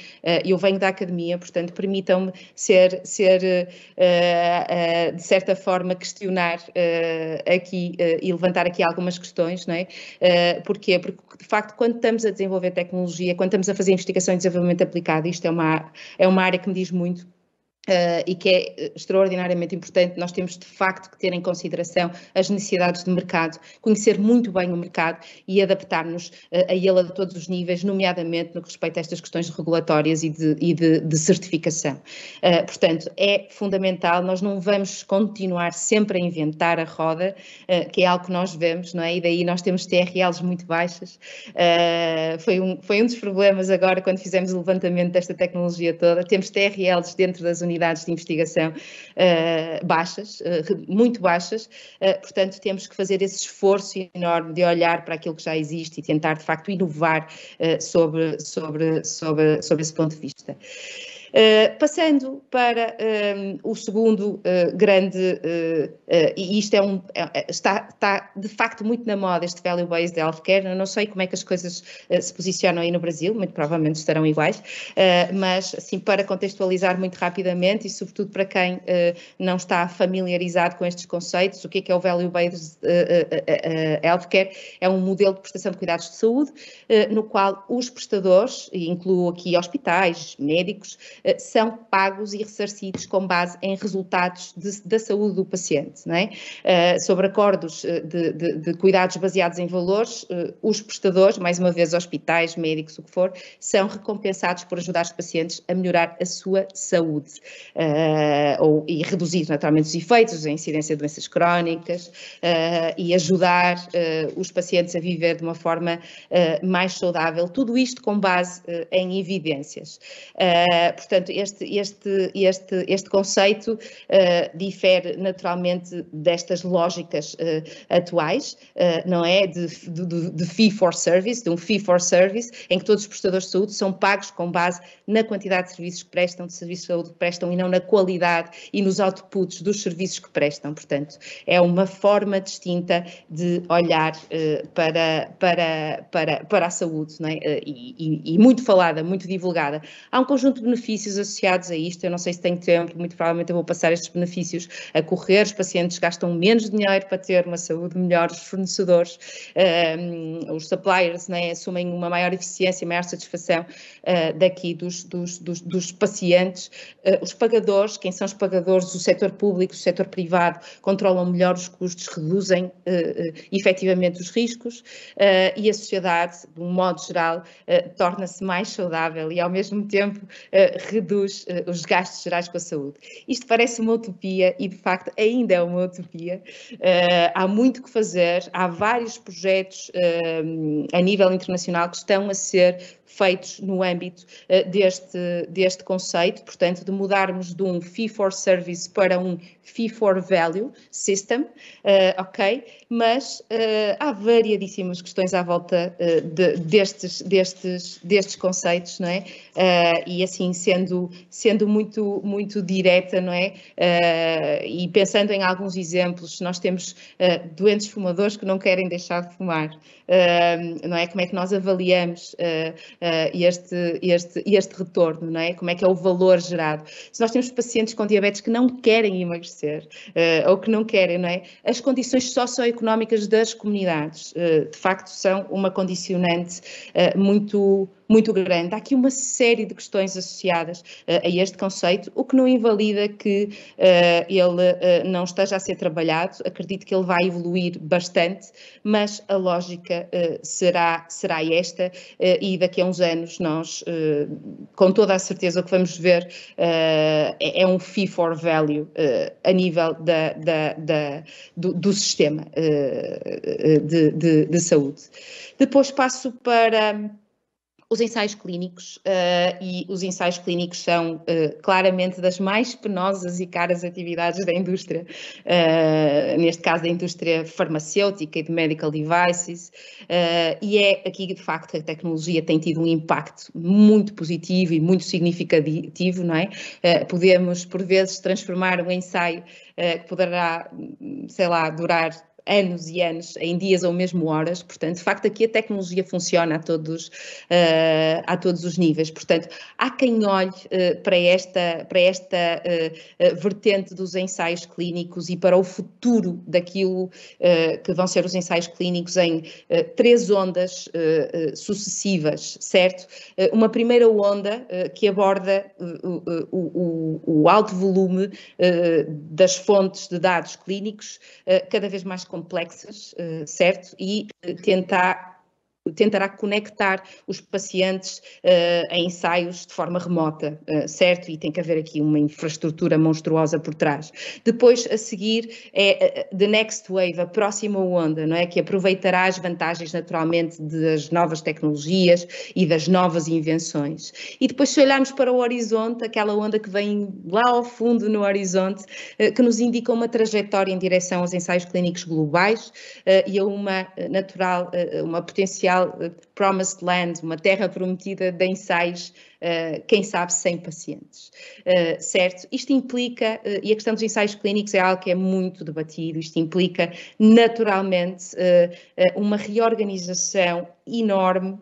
Eu venho da academia, portanto, permitam-me ser de certa forma, questionar aqui e levantar aqui algumas questões, não é? Porquê? Porque, de facto, quando estamos a desenvolver tecnologia, quando estamos a fazer investigação e desenvolvimento aplicado, isto é uma área que me diz muito. E que é extraordinariamente importante. Nós temos de facto que ter em consideração as necessidades de mercado, conhecer muito bem o mercado e adaptar-nos a ele a todos os níveis, nomeadamente no que respeita a estas questões regulatórias e de certificação. Portanto, é fundamental. Nós não vamos continuar sempre a inventar a roda, que é algo que nós vemos, não é? E daí nós temos TRLs muito baixas. Foi um dos problemas agora quando fizemos o levantamento desta tecnologia toda. Temos TRLs dentro das unidades de investigação baixas, muito baixas, portanto temos que fazer esse esforço enorme de olhar para aquilo que já existe e tentar de facto inovar sobre esse ponto de vista. Passando para o segundo grande, e isto está de facto muito na moda, este Value-Based Healthcare. Eu não sei como é que as coisas se posicionam aí no Brasil, muito provavelmente estarão iguais, mas assim, para contextualizar muito rapidamente e sobretudo para quem não está familiarizado com estes conceitos, o que é o Value-Based Healthcare? É um modelo de prestação de cuidados de saúde, no qual os prestadores, e incluo aqui hospitais, médicos, são pagos e ressarcidos com base em resultados da saúde do paciente, não é? Sobre acordos de cuidados baseados em valores, os prestadores, mais uma vez hospitais, médicos, o que for, são recompensados por ajudar os pacientes a melhorar a sua saúde e reduzir naturalmente os efeitos, a incidência de doenças crónicas e ajudar os pacientes a viver de uma forma mais saudável, tudo isto com base em evidências. Portanto, este conceito difere diferente destas lógicas atuais, não é? De fee for service, de um fee for service, em que todos os prestadores de saúde são pagos com base na quantidade de serviços que prestam, de serviços de saúde que prestam, e não na qualidade e nos outputs dos serviços que prestam. Portanto, é uma forma distinta de olhar para a saúde, não é? E muito falada, muito divulgada. Há um conjunto de benefícios benefícios associados a isto. Eu não sei se tenho tempo, muito provavelmente eu vou passar estes benefícios a correr. Os pacientes gastam menos dinheiro para ter uma saúde melhor, os fornecedores, os suppliers, né, assumem uma maior eficiência, maior satisfação daqui dos pacientes. Os pagadores, quem são os pagadores? O setor público, o setor privado, controlam melhor os custos, reduzem efetivamente os riscos, e a sociedade, de um modo geral, torna-se mais saudável e, ao mesmo tempo, reduz os gastos gerais com a saúde. Isto parece uma utopia e, de facto, ainda é uma utopia. Há muito que fazer, há vários projetos a nível internacional que estão a ser feitos no âmbito deste conceito, portanto, de mudarmos de um fee-for-service para um fee-for-value system, ok? Mas há variadíssimas questões à volta destes conceitos, não é? E assim, sendo muito direta, não é? E pensando em alguns exemplos, nós temos doentes fumadores que não querem deixar de fumar, não é? Como é que nós avaliamos este retorno, não é? Como é que é o valor gerado? Se nós temos pacientes com diabetes que não querem emagrecer, ou que não querem, não é? As condições socioeconómicas das comunidades, de facto, são uma condicionante muito grande. Há aqui uma série de questões associadas a este conceito, o que não invalida que ele não esteja a ser trabalhado. Acredito que ele vai evoluir bastante, mas a lógica será esta, e daqui a uns anos nós, com toda a certeza, o que vamos ver é um fee for value a nível do sistema de saúde. Depois passo para os ensaios clínicos, e os ensaios clínicos são claramente das mais penosas e caras atividades da indústria, neste caso da indústria farmacêutica e de medical devices, e é aqui de facto que a tecnologia tem tido um impacto muito positivo e muito significativo, não é? Podemos por vezes transformar um ensaio que poderá, sei lá, durar anos e anos, em dias ou mesmo horas. Portanto, de facto, aqui a tecnologia funciona a todos os níveis. Portanto, há quem olhe para esta vertente dos ensaios clínicos e para o futuro daquilo que vão ser os ensaios clínicos em 3 ondas sucessivas, certo? Uma primeira onda que aborda o alto volume das fontes de dados clínicos, cada vez mais complexas, certo? E tentará conectar os pacientes a ensaios de forma remota, certo? E tem que haver aqui uma infraestrutura monstruosa por trás. Depois, a seguir, é the next wave, a próxima onda, não é? Que aproveitará as vantagens, naturalmente, das novas tecnologias e das novas invenções. E depois, se olharmos para o horizonte, aquela onda que vem lá ao fundo no horizonte, que nos indica uma trajetória em direção aos ensaios clínicos globais e a uma potencial promised land, uma terra prometida de ensaios, quem sabe, sem pacientes, certo? Isto implica, e a questão dos ensaios clínicos é algo que é muito debatido, isto implica naturalmente uma reorganização enorme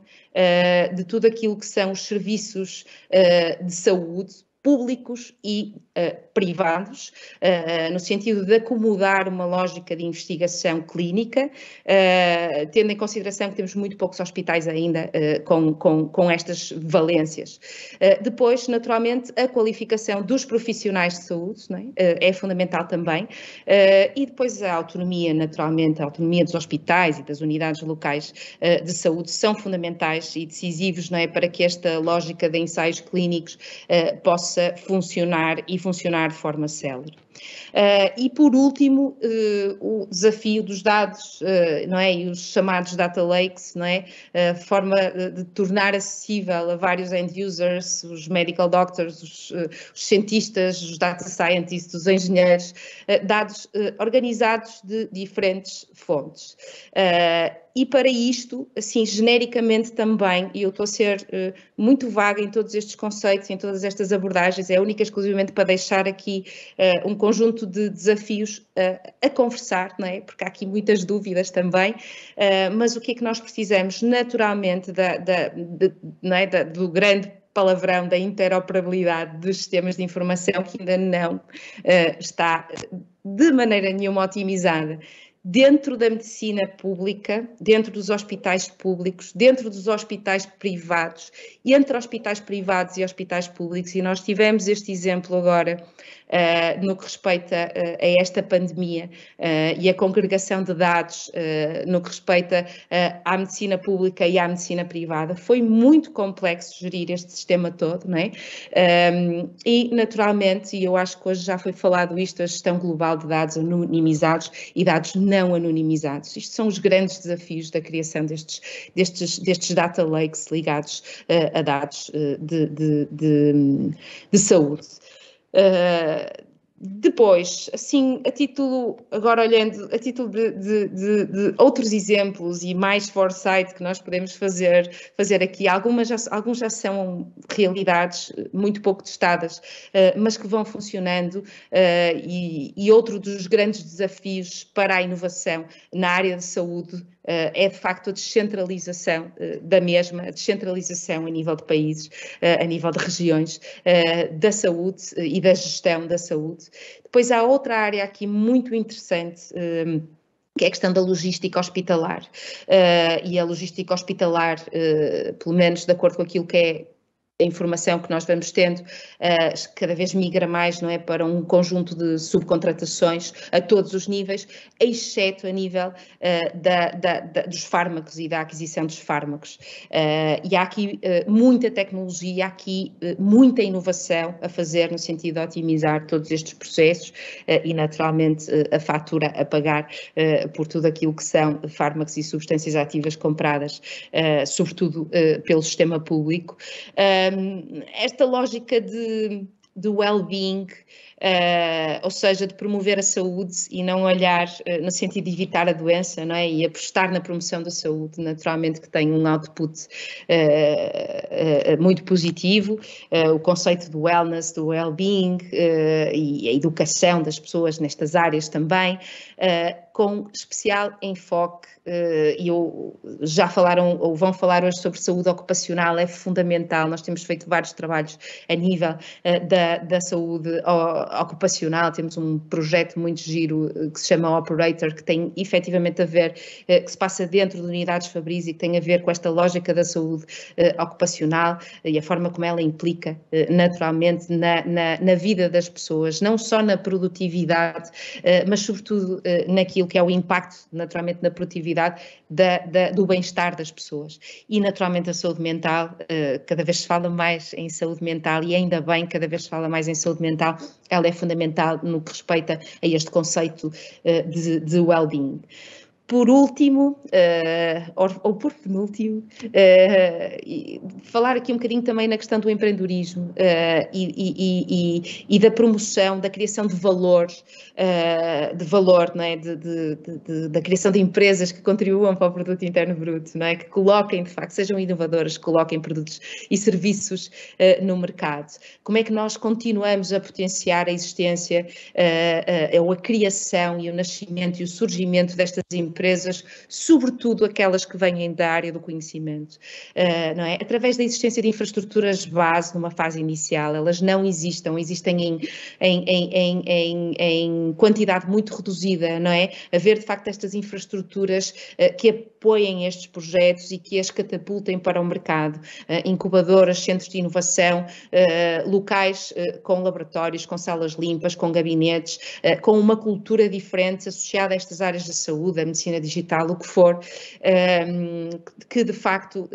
de tudo aquilo que são os serviços de saúde, públicos e privados, no sentido de acomodar uma lógica de investigação clínica, tendo em consideração que temos muito poucos hospitais ainda com estas valências. Depois, naturalmente, a qualificação dos profissionais de saúde, não é fundamental também, e depois a autonomia, naturalmente, a autonomia dos hospitais e das unidades locais de saúde são fundamentais e decisivos, não é, para que esta lógica de ensaios clínicos possa funcionar e funcionar de forma célere. E por último, o desafio dos dados, não é? E os chamados data lakes, não é? A forma de tornar acessível a vários end users, os medical doctors, os cientistas, os data scientists, os engenheiros, dados organizados de diferentes fontes. E para isto, assim, genericamente também, e eu estou a ser muito vaga em todos estes conceitos, em todas estas abordagens, é única e exclusivamente para deixar aqui um conjunto de desafios a conversar, não é? Porque há aqui muitas dúvidas também, mas o que é que nós precisamos naturalmente não é? do grande palavrão da interoperabilidade dos sistemas de informação, que ainda não está de maneira nenhuma otimizada dentro da medicina pública, dentro dos hospitais públicos, dentro dos hospitais privados, entre hospitais privados e hospitais públicos, e nós tivemos este exemplo agora no que respeita a esta pandemia e a congregação de dados no que respeita à medicina pública e à medicina privada. Foi muito complexo gerir este sistema todo, não é? E naturalmente, e eu acho que hoje já foi falado isto, a gestão global de dados anonimizados e dados não anonimizados. Isto são os grandes desafios da criação destes data lakes ligados a dados de saúde. Depois, assim, agora olhando a título de outros exemplos e mais foresight que nós podemos fazer aqui, alguns já são realidades muito pouco testadas, mas que vão funcionando, e outro dos grandes desafios para a inovação na área de saúde é de facto a descentralização da mesma, a descentralização a nível de países, a nível de regiões, da saúde e da gestão da saúde. Depois há outra área aqui muito interessante, que é a questão da logística hospitalar. E a logística hospitalar, pelo menos de acordo com aquilo que é a informação que nós vamos tendo, cada vez migra mais, não é, para um conjunto de subcontratações a todos os níveis, exceto a nível dos fármacos e da aquisição dos fármacos. E há aqui muita tecnologia, há aqui muita inovação a fazer no sentido de otimizar todos estes processos e, naturalmente, a fatura a pagar por tudo aquilo que são fármacos e substâncias ativas compradas, sobretudo pelo sistema público. Esta lógica de well-being, ou seja, de promover a saúde e não olhar no sentido de evitar a doença, não é? E apostar na promoção da saúde, naturalmente que tem um output muito positivo, o conceito do wellness, do well-being e a educação das pessoas nestas áreas também, com especial enfoque, e já falaram ou vão falar hoje sobre saúde ocupacional, é fundamental. Nós temos feito vários trabalhos a nível da saúde ocupacional, temos um projeto muito giro que se chama Operator, que tem efetivamente a ver, que se passa dentro de unidades Fabris e que tem a ver com esta lógica da saúde ocupacional e a forma como ela implica naturalmente na vida das pessoas, não só na produtividade, mas sobretudo naquilo que é o impacto naturalmente na produtividade do bem-estar das pessoas. E naturalmente a saúde mental, cada vez se fala mais em saúde mental e ainda bem, cada vez se fala mais em saúde mental, ela é fundamental no que respeita a este conceito de well-being. Por último, ou por penúltimo, falar aqui um bocadinho também na questão do empreendedorismo e da promoção, da criação de valor, não é? Da criação de empresas que contribuam para o produto interno bruto, não é? Que coloquem, de facto, sejam inovadoras, que coloquem produtos e serviços no mercado. Como é que nós continuamos a potenciar a existência, ou a criação e o nascimento e o surgimento destas empresas, sobretudo aquelas que vêm da área do conhecimento, não é? Através da existência de infraestruturas base numa fase inicial, elas não existem em quantidade muito reduzida, não é? Haver de facto estas infraestruturas que apoiem estes projetos e que as catapultem para o mercado, incubadoras, centros de inovação, locais com laboratórios, com salas limpas, com gabinetes, com uma cultura diferente associada a estas áreas da saúde, a medicina digital, o que for, que de facto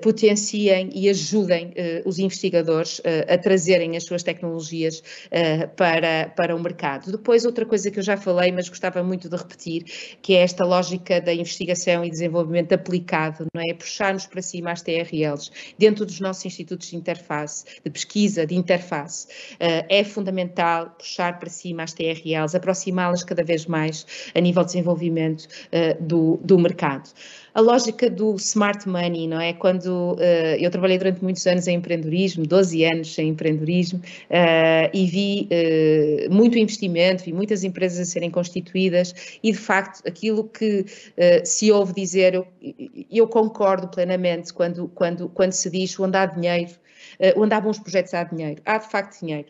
potenciem e ajudem os investigadores a trazerem as suas tecnologias para o mercado. Depois, outra coisa que eu já falei, mas gostava muito de repetir, que é esta lógica da investigação e desenvolvimento aplicado, não é? Puxar-nos para cima as TRLs, dentro dos nossos institutos de interface, de pesquisa, de interface. É fundamental puxar para cima as TRLs, aproximá-las cada vez mais a nível de desenvolvimento desenvolvimento do mercado. A lógica do smart money, não é? Quando eu trabalhei durante muitos anos em empreendedorismo, 12 anos em empreendedorismo, e vi muito investimento, vi muitas empresas a serem constituídas e, de facto, aquilo que se ouve dizer, eu concordo plenamente quando se diz onde há dinheiro, onde há bons projetos há dinheiro. Há, de facto, dinheiro.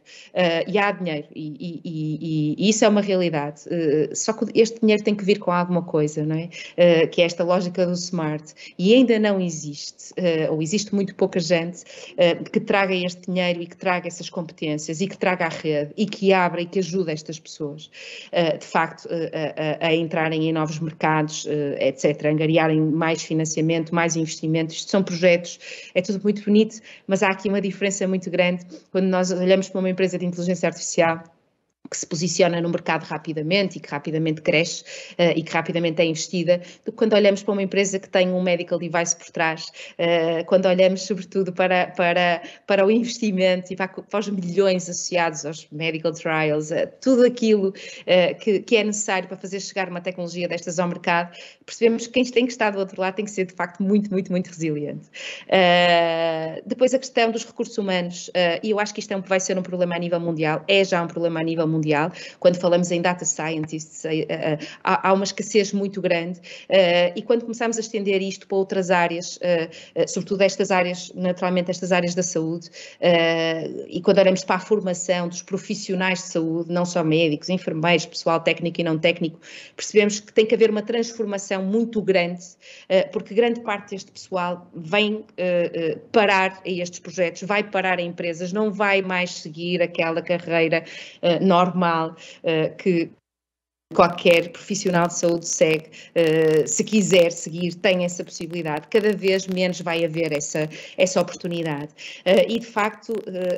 E há dinheiro. E isso é uma realidade. Só que este dinheiro tem que vir com alguma coisa, não é? Que é esta lógica do smart. E ainda não existe, ou existe muito pouca gente que traga este dinheiro e que traga essas competências e que traga a rede e que abra e que ajude estas pessoas, de facto, a entrarem em novos mercados, etc., a angariarem mais financiamento, mais investimento. Isto são projetos, é tudo muito bonito, mas há aqui uma diferença muito grande quando nós olhamos para uma empresa de inteligência artificial que se posiciona no mercado rapidamente e que rapidamente cresce e que rapidamente é investida, do que quando olhamos para uma empresa que tem um medical device por trás, quando olhamos sobretudo para o investimento e para os milhões associados aos medical trials, tudo aquilo que é necessário para fazer chegar uma tecnologia destas ao mercado, percebemos que quem tem que estar do outro lado tem que ser de facto muito, muito, muito resiliente. Depois a questão dos recursos humanos, e eu acho que isto vai ser um problema a nível mundial, é já um problema a nível mundial. Quando falamos em data scientists, há uma escassez muito grande e quando começamos a estender isto para outras áreas, sobretudo estas áreas, naturalmente estas áreas da saúde, e quando olhamos para a formação dos profissionais de saúde, não só médicos, enfermeiros, pessoal técnico e não técnico, percebemos que tem que haver uma transformação muito grande, porque grande parte deste pessoal vem parar a estes projetos, vai parar a empresas, não vai mais seguir aquela carreira normal que qualquer profissional de saúde segue, se quiser seguir, tem essa possibilidade. Cada vez menos vai haver essa oportunidade. E, de facto,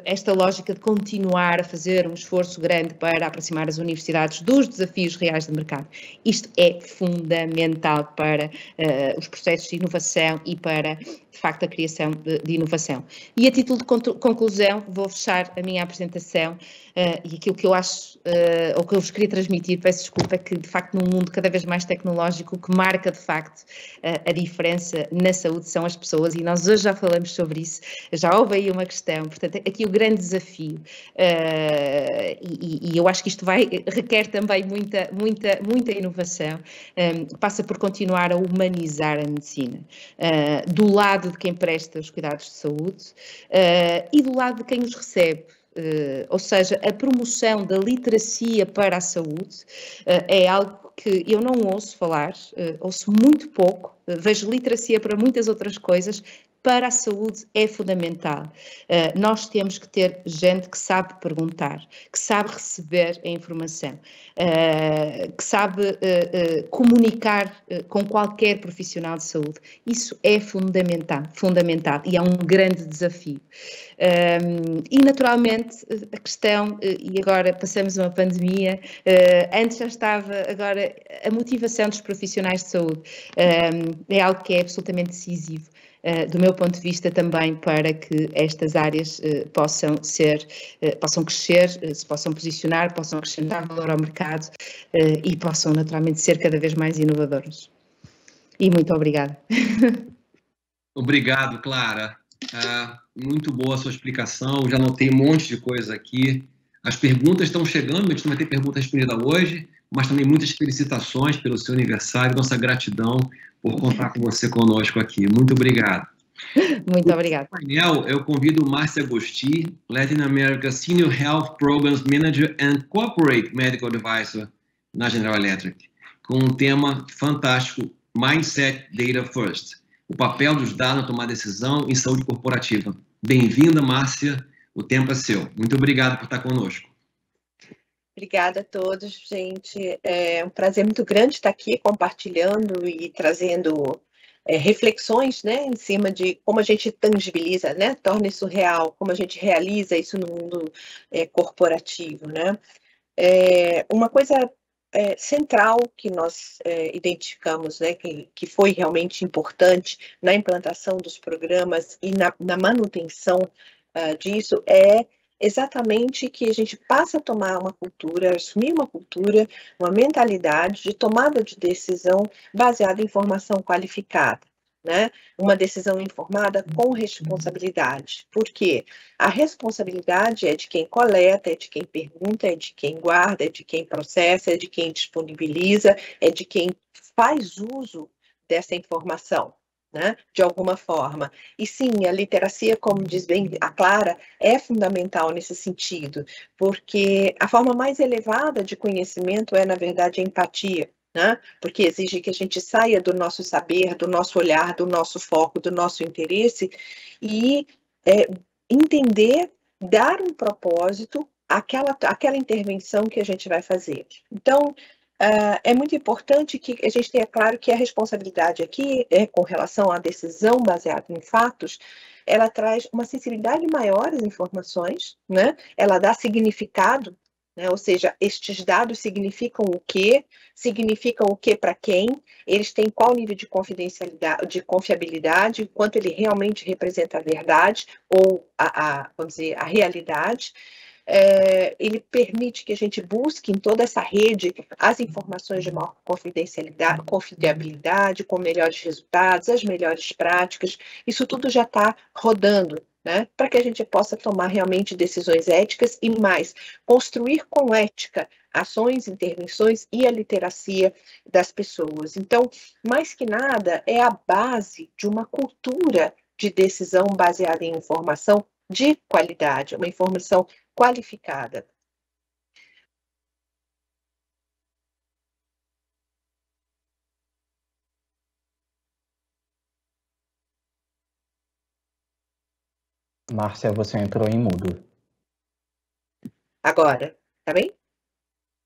esta lógica de continuar a fazer um esforço grande para aproximar as universidades dos desafios reais do mercado, isto é fundamental para os processos de inovação e para, de facto, a criação de inovação. E, a título de conclusão, vou fechar a minha apresentação e aquilo que eu acho, ou que eu vos queria transmitir, peço desculpa, é que, de facto, num mundo cada vez mais tecnológico, o que marca, de facto, a diferença na saúde são as pessoas, e nós hoje já falamos sobre isso, já houve aí uma questão, portanto, aqui o grande desafio, e eu acho que isto requer também muita inovação, passa por continuar a humanizar a medicina, do lado de quem presta os cuidados de saúde e do lado de quem os recebe. Ou seja, a promoção da literacia para a saúde é algo que eu não ouço falar, ouço muito pouco, vejo literacia para muitas outras coisas. Para a saúde é fundamental. Nós temos que ter gente que sabe perguntar, que sabe receber a informação, que sabe comunicar com qualquer profissional de saúde. Isso é fundamental e é um grande desafio. E, naturalmente, a questão, e agora passamos uma pandemia, antes já estava, agora a motivação dos profissionais de saúde é algo que é absolutamente decisivo. Do meu ponto de vista também para que estas áreas possam crescer, se possam posicionar, possam acrescentar valor ao mercado e possam naturalmente ser cada vez mais inovadoras. E muito obrigada. Obrigado, Clara. Muito boa a sua explicação, já anotei um monte de coisa aqui. As perguntas estão chegando, a gente não vai ter pergunta respondida hoje, mas também muitas felicitações pelo seu aniversário, nossa gratidão por contar com você conosco aqui. Muito obrigado. Muito obrigada. No painel, eu convido Márcia Agosti, Latin America Senior Health Programs Manager and Corporate Medical Advisor na General Electric, com um tema fantástico, Mindset Data First, o papel dos dados na tomar decisão em saúde corporativa. Bem-vinda, Márcia, o tempo é seu. Muito obrigado por estar conosco. Obrigada a todos, gente. É um prazer muito grande estar aqui compartilhando e trazendo reflexões, né, em cima de como a gente tangibiliza, né, torna isso real, como a gente realiza isso no mundo corporativo, né. Uma coisa central que nós identificamos, né, que foi realmente importante na implantação dos programas e na manutenção disso é exatamente que a gente passa a tomar uma cultura, assumir uma cultura, uma mentalidade de tomada de decisão baseada em informação qualificada, né? Uma decisão informada com responsabilidade. Por quê? A responsabilidade é de quem coleta, é de quem pergunta, é de quem guarda, é de quem processa, é de quem disponibiliza, é de quem faz uso dessa informação, né, de alguma forma. E sim, a literacia, como diz bem a Clara, é fundamental nesse sentido, porque a forma mais elevada de conhecimento é, na verdade, a empatia, né? Porque exige que a gente saia do nosso saber, do nosso olhar, do nosso foco, do nosso interesse e entender, dar um propósito àquela intervenção que a gente vai fazer. Então, é muito importante que a gente tenha claro que a responsabilidade aqui, com relação à decisão baseada em fatos, ela traz uma sensibilidade maior às informações, né? Ela dá significado, né? Ou seja, estes dados significam o quê para quem, eles têm qual nível de confidencialidade, de confiabilidade, quanto ele realmente representa a verdade ou vamos dizer, a realidade. Ele permite que a gente busque em toda essa rede as informações de maior confiabilidade, com melhores resultados, as melhores práticas. Isso tudo já está rodando, né, para que a gente possa tomar realmente decisões éticas e mais, construir com ética ações, intervenções e a literacia das pessoas. Então, mais que nada, é a base de uma cultura de decisão baseada em informação de qualidade, uma informação qualificada. Márcia, você entrou em mudo. Agora, tá bem?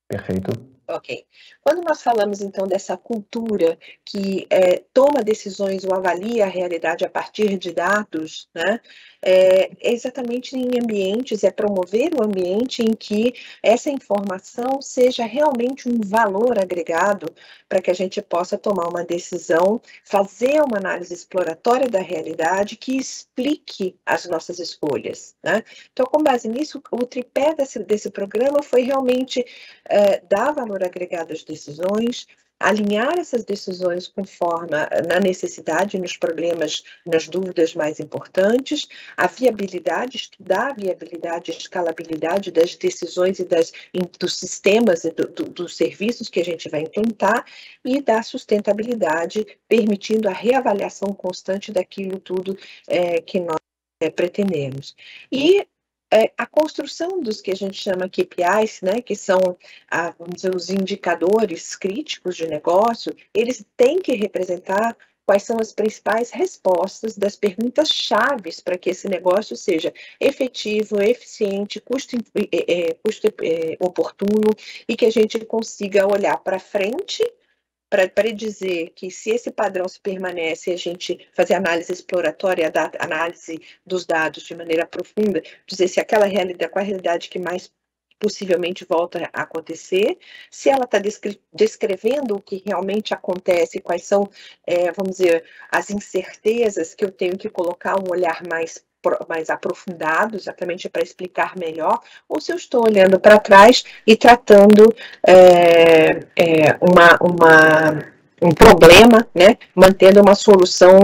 Perfeito. Ok. Quando nós falamos, então, dessa cultura que toma decisões ou avalia a realidade a partir de dados, né, é exatamente em ambientes, é promover um ambiente em que essa informação seja realmente um valor agregado para que a gente possa tomar uma decisão, fazer uma análise exploratória da realidade que explique as nossas escolhas, né? Então, com base nisso, o tripé desse programa foi realmente dar valor agregado às decisões, alinhar essas decisões conforme na necessidade, nos problemas, nas dúvidas mais importantes, a viabilidade, estudar a viabilidade e escalabilidade das decisões e dos sistemas e dos serviços que a gente vai implantar e da sustentabilidade, permitindo a reavaliação constante daquilo tudo que nós pretendemos. E a construção dos que a gente chama KPIs, né, que são vamos dizer, os indicadores críticos de negócio, eles têm que representar quais são as principais respostas das perguntas chaves para que esse negócio seja efetivo, eficiente, custo oportuno e que a gente consiga olhar para frente para predizer que se esse padrão se permanece, a gente fazer análise exploratória, análise dos dados de maneira profunda, dizer se aquela realidade, qual a realidade que mais possivelmente volta a acontecer, se ela está descrevendo o que realmente acontece, quais são, vamos dizer, as incertezas que eu tenho que colocar um olhar mais aprofundado, exatamente para explicar melhor, ou se eu estou olhando para trás e tratando um problema, né, mantendo uma solução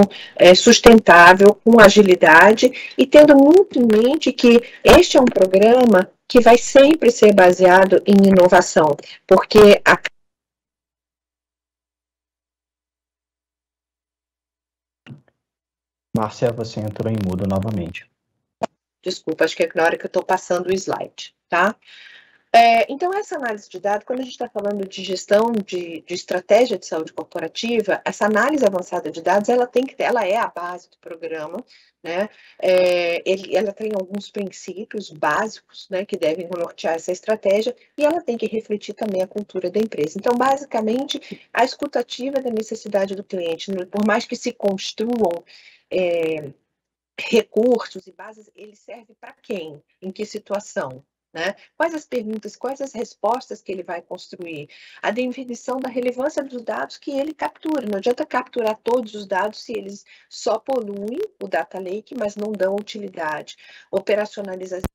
sustentável, com agilidade, e tendo muito em mente que este é um programa que vai sempre ser baseado em inovação, porque Márcia, você entrou em mudo novamente. Desculpa, acho que é na hora que eu estou passando o slide, tá? Então, essa análise de dados, quando a gente está falando de gestão de estratégia de saúde corporativa, essa análise avançada de dados, ela é a base do programa, né? Ela tem alguns princípios básicos, né, que devem nortear essa estratégia, e ela tem que refletir também a cultura da empresa. Então, basicamente, a escutativa da necessidade do cliente, por mais que se construam recursos e bases, ele serve para quem? Em que situação? Né? Quais as perguntas, quais as respostas que ele vai construir? A definição da relevância dos dados que ele captura. Não adianta capturar todos os dados se eles só poluem o data lake, mas não dão utilidade. Operacionalização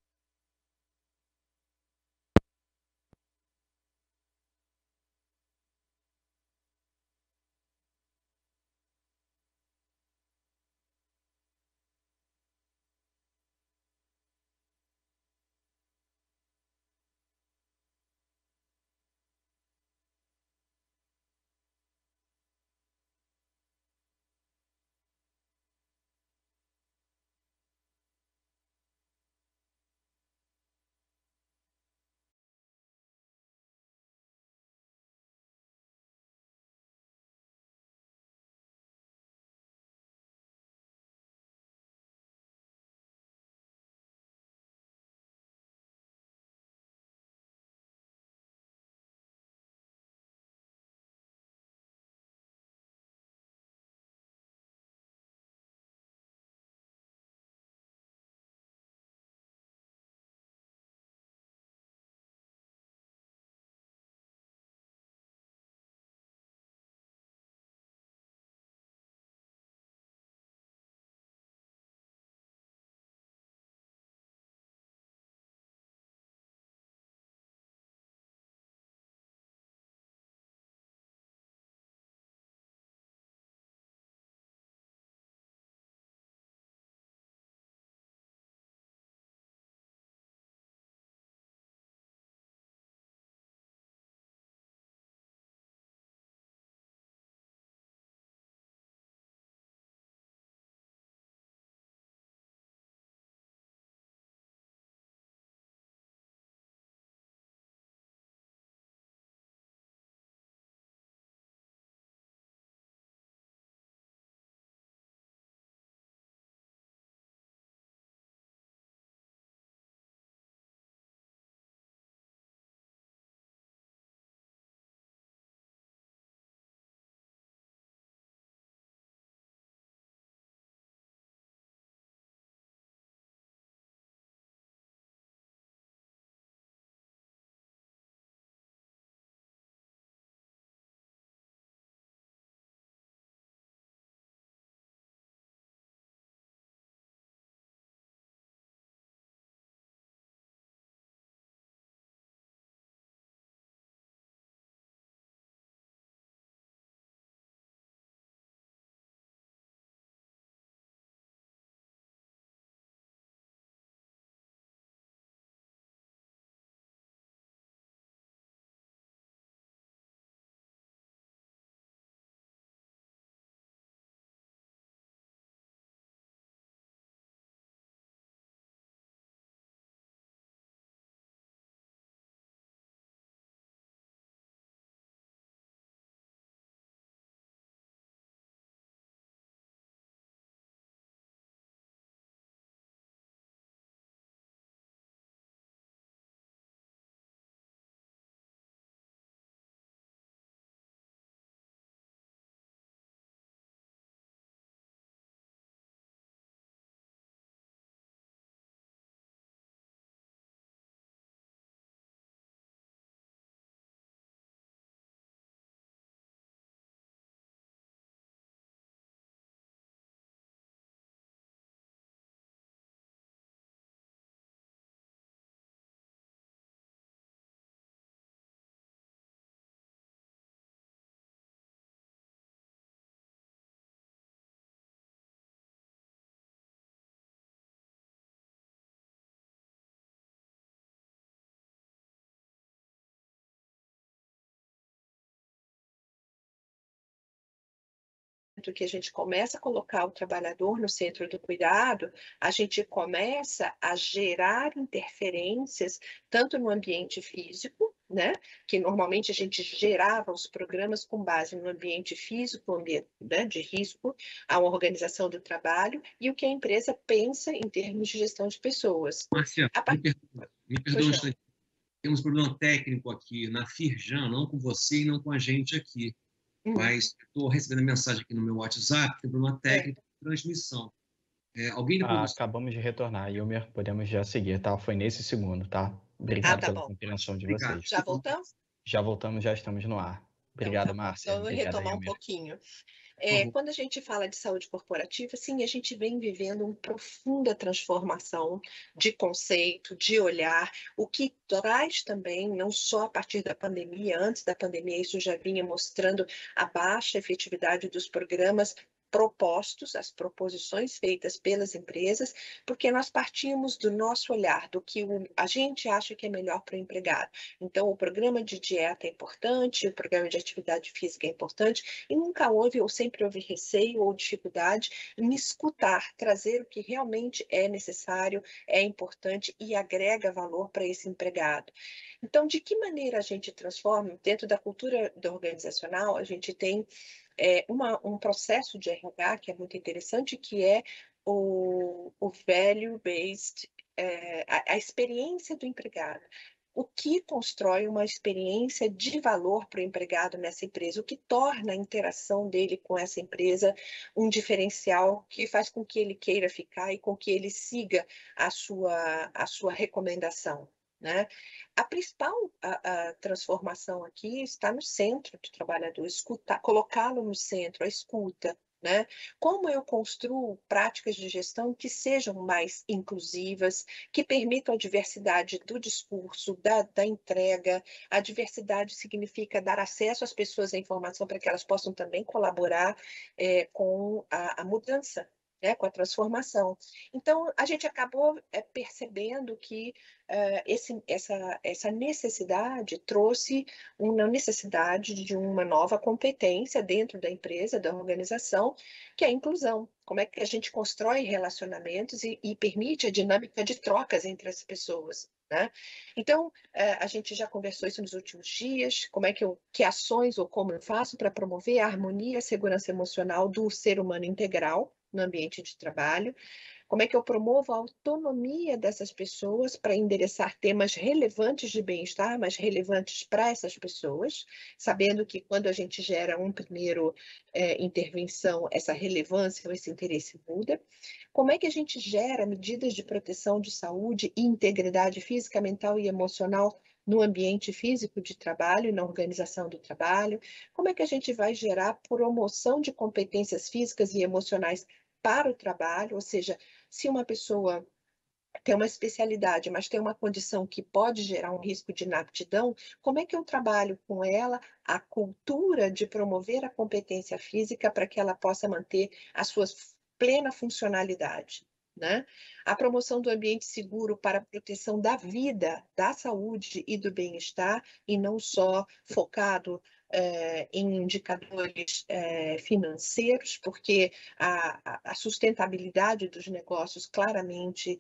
momento que a gente começa a colocar o trabalhador no centro do cuidado, a gente começa a gerar interferências, tanto no ambiente físico, né, que normalmente a gente gerava os programas com base no ambiente físico, ambiente, né, de risco, a organização do trabalho, e o que a empresa pensa em termos de gestão de pessoas. Márcia, me perdoa um instante. Temos um problema técnico aqui na Firjan, não com você e não com a gente aqui. Mas estou recebendo mensagem aqui no meu WhatsApp, tem um problema técnico de transmissão. Alguém da produção... Acabamos de retornar, Ilmer, podemos já seguir, tá? Foi nesse segundo, tá? Obrigado pela compreensão de vocês. Já voltamos? Já voltamos, já estamos no ar. Obrigado, então, Márcia. Então, eu vou retomar um pouquinho. Quando a gente fala de saúde corporativa, sim, a gente vem vivendo uma profunda transformação de conceito, de olhar, o que traz também, não só a partir da pandemia, antes da pandemia, isso já vinha mostrando a baixa efetividade dos programas propostos, as proposições feitas pelas empresas, porque nós partimos do nosso olhar, do que a gente acha que é melhor para o empregado. Então, o programa de dieta é importante, o programa de atividade física é importante, e nunca houve, ou sempre houve receio ou dificuldade em escutar, trazer o que realmente é necessário, é importante e agrega valor para esse empregado. Então, de que maneira a gente transforma? Dentro da cultura organizacional, a gente tem um processo de RH que é muito interessante, que é o value-based, a experiência do empregado. O que constrói uma experiência de valor para o empregado nessa empresa, o que torna a interação dele com essa empresa um diferencial que faz com que ele queira ficar e com que ele siga a sua recomendação. Né? A principal a transformação aqui está no centro do trabalhador, colocá-lo no centro, a escuta. Né? Como eu construo práticas de gestão que sejam mais inclusivas, que permitam a diversidade do discurso, da entrega. A diversidade significa dar acesso às pessoas à informação para que elas possam também colaborar com a mudança, né, com a transformação. Então, a gente acabou percebendo que essa necessidade trouxe uma necessidade de uma nova competência dentro da empresa, da organização, que é a inclusão. Como é que a gente constrói relacionamentos e permite a dinâmica de trocas entre as pessoas. Né? Então, a gente já conversou isso nos últimos dias, que ações ou como eu faço para promover a harmonia e a segurança emocional do ser humano integral no ambiente de trabalho, como é que eu promovo a autonomia dessas pessoas para endereçar temas relevantes de bem-estar, mas relevantes para essas pessoas, sabendo que quando a gente gera um primeiro intervenção, essa relevância ou esse interesse muda. Como é que a gente gera medidas de proteção de saúde e integridade física, mental e emocional no ambiente físico de trabalho e na organização do trabalho? Como é que a gente vai gerar promoção de competências físicas e emocionais para o trabalho, ou seja, se uma pessoa tem uma especialidade, mas tem uma condição que pode gerar um risco de inaptidão, como é que eu trabalho com ela a cultura de promover a competência física para que ela possa manter a sua plena funcionalidade? Né? A promoção do ambiente seguro para a proteção da vida, da saúde e do bem-estar, e não só focado em indicadores financeiros, porque a sustentabilidade dos negócios claramente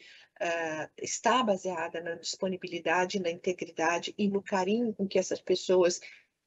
está baseada na disponibilidade, na integridade e no carinho com que essas pessoas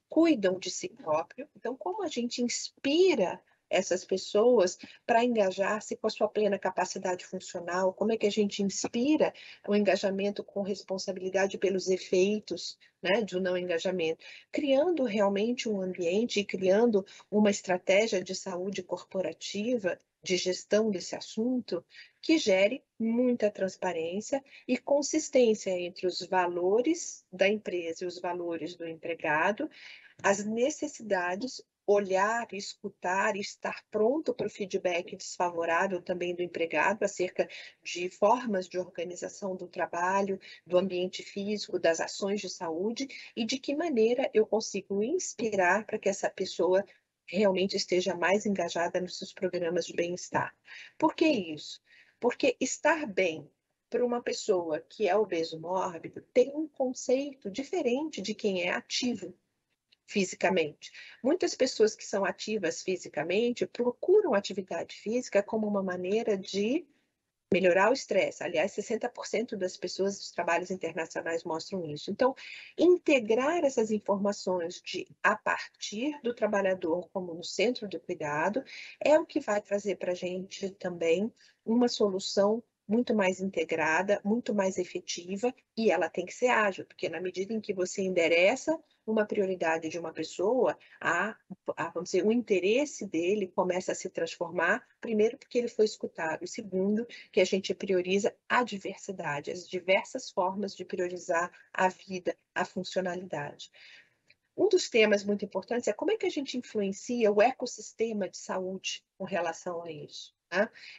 cuidam de si próprio. Então, como a gente inspira essas pessoas para engajar-se com a sua plena capacidade funcional? Como é que a gente inspira o engajamento com responsabilidade pelos efeitos, né, de um não engajamento? Criando realmente um ambiente e criando uma estratégia de saúde corporativa, de gestão desse assunto, que gere muita transparência e consistência entre os valores da empresa e os valores do empregado, as necessidades, olhar, escutar e estar pronto para o feedback desfavorável também do empregado acerca de formas de organização do trabalho, do ambiente físico, das ações de saúde e de que maneira eu consigo inspirar para que essa pessoa realmente esteja mais engajada nos seus programas de bem-estar. Por que isso? Porque estar bem para uma pessoa que é obeso mórbido tem um conceito diferente de quem é ativo. fisicamente. Muitas pessoas que são ativas fisicamente procuram atividade física como uma maneira de melhorar o estresse. Aliás, 60% das pessoas dos trabalhos internacionais mostram isso. Então, integrar essas informações a partir do trabalhador como no centro do cuidado é o que vai trazer para a gente também uma solução muito mais integrada, muito mais efetiva, e ela tem que ser ágil, porque na medida em que você endereça uma prioridade de uma pessoa, vamos dizer, o interesse dele começa a se transformar, primeiro porque ele foi escutado, e segundo, que a gente prioriza a diversidade, as diversas formas de priorizar a vida, a funcionalidade. Um dos temas muito importantes é como é que a gente influencia o ecossistema de saúde com relação a isso.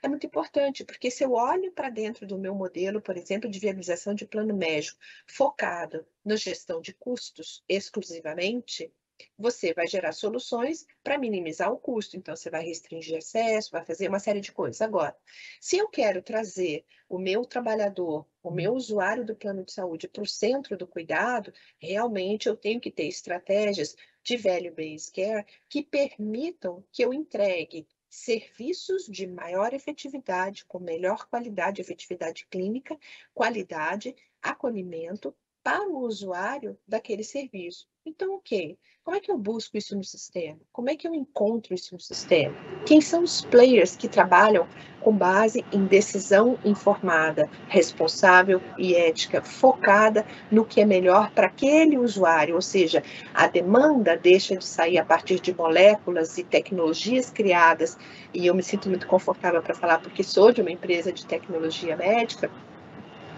É muito importante, porque se eu olho para dentro do meu modelo, por exemplo, de viabilização de plano médico, focado na gestão de custos exclusivamente, você vai gerar soluções para minimizar o custo. Então, você vai restringir acesso, vai fazer uma série de coisas. Agora, se eu quero trazer o meu trabalhador, o meu usuário do plano de saúde para o centro do cuidado, realmente eu tenho que ter estratégias de value-based care que permitam que eu entregue serviços de maior efetividade, com melhor qualidade, efetividade clínica, qualidade, acolhimento para o usuário daquele serviço. Então, ok, como é que eu busco isso no sistema? Como é que eu encontro isso no sistema? Quem são os players que trabalham com base em decisão informada, responsável e ética, focada no que é melhor para aquele usuário? Ou seja, a demanda deixa de sair a partir de moléculas e tecnologias criadas, e eu me sinto muito confortável para falar porque sou de uma empresa de tecnologia médica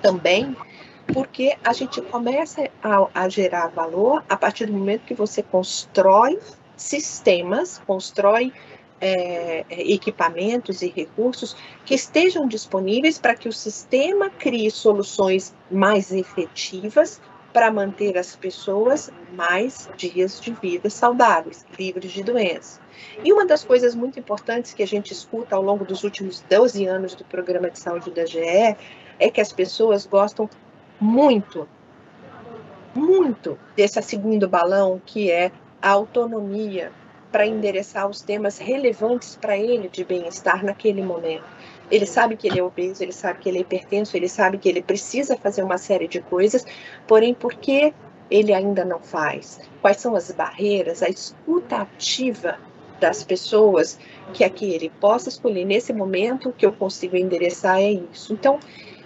também, porque a gente começa a gerar valor a partir do momento que você constrói sistemas, constrói equipamentos e recursos que estejam disponíveis para que o sistema crie soluções mais efetivas para manter as pessoas mais dias de vida saudáveis, livres de doença. E uma das coisas muito importantes que a gente escuta ao longo dos últimos 12 anos do programa de saúde da GE é que as pessoas gostam muito desse segundo balão, que é a autonomia para endereçar os temas relevantes para ele de bem-estar naquele momento. Ele sabe que ele é obeso, ele sabe que ele é hipertenso, ele sabe que ele precisa fazer uma série de coisas, porém, por que ele ainda não faz? Quais são as barreiras? A escuta ativa das pessoas, que aqui ele possa escolher nesse momento, o que eu consigo endereçar é isso. Então,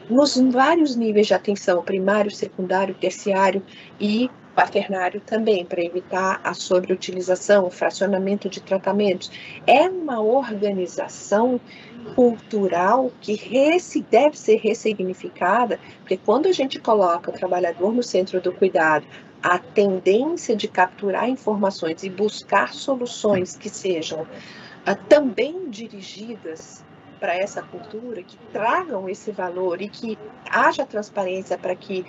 nos vários níveis de atenção, primário, secundário, terciário e quaternário também, para evitar a sobreutilização, o fracionamento de tratamentos. É uma organização cultural que deve ser ressignificada, porque quando a gente coloca o trabalhador no centro do cuidado, a tendência de capturar informações e buscar soluções que sejam também dirigidas para essa cultura, que tragam esse valor e que haja transparência para que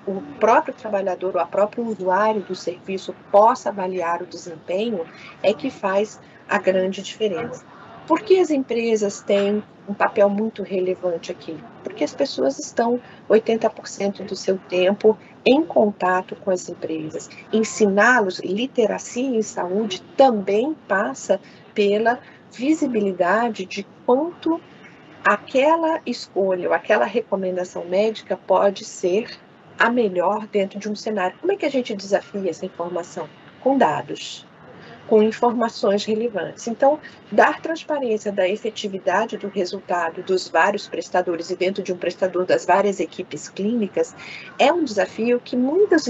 o próprio trabalhador ou o próprio usuário do serviço possa avaliar o desempenho, é que faz a grande diferença. Por que as empresas têm um papel muito relevante aqui? Porque as pessoas estão 80% do seu tempo em contato com as empresas. Ensiná-los literacia em saúde também passa pela visibilidade de quanto aquela escolha ou aquela recomendação médica pode ser a melhor dentro de um cenário. Como é que a gente desafia essa informação? Com dados, com informações relevantes. Então, dar transparência da efetividade do resultado dos vários prestadores e dentro de um prestador das várias equipes clínicas é um desafio que muitas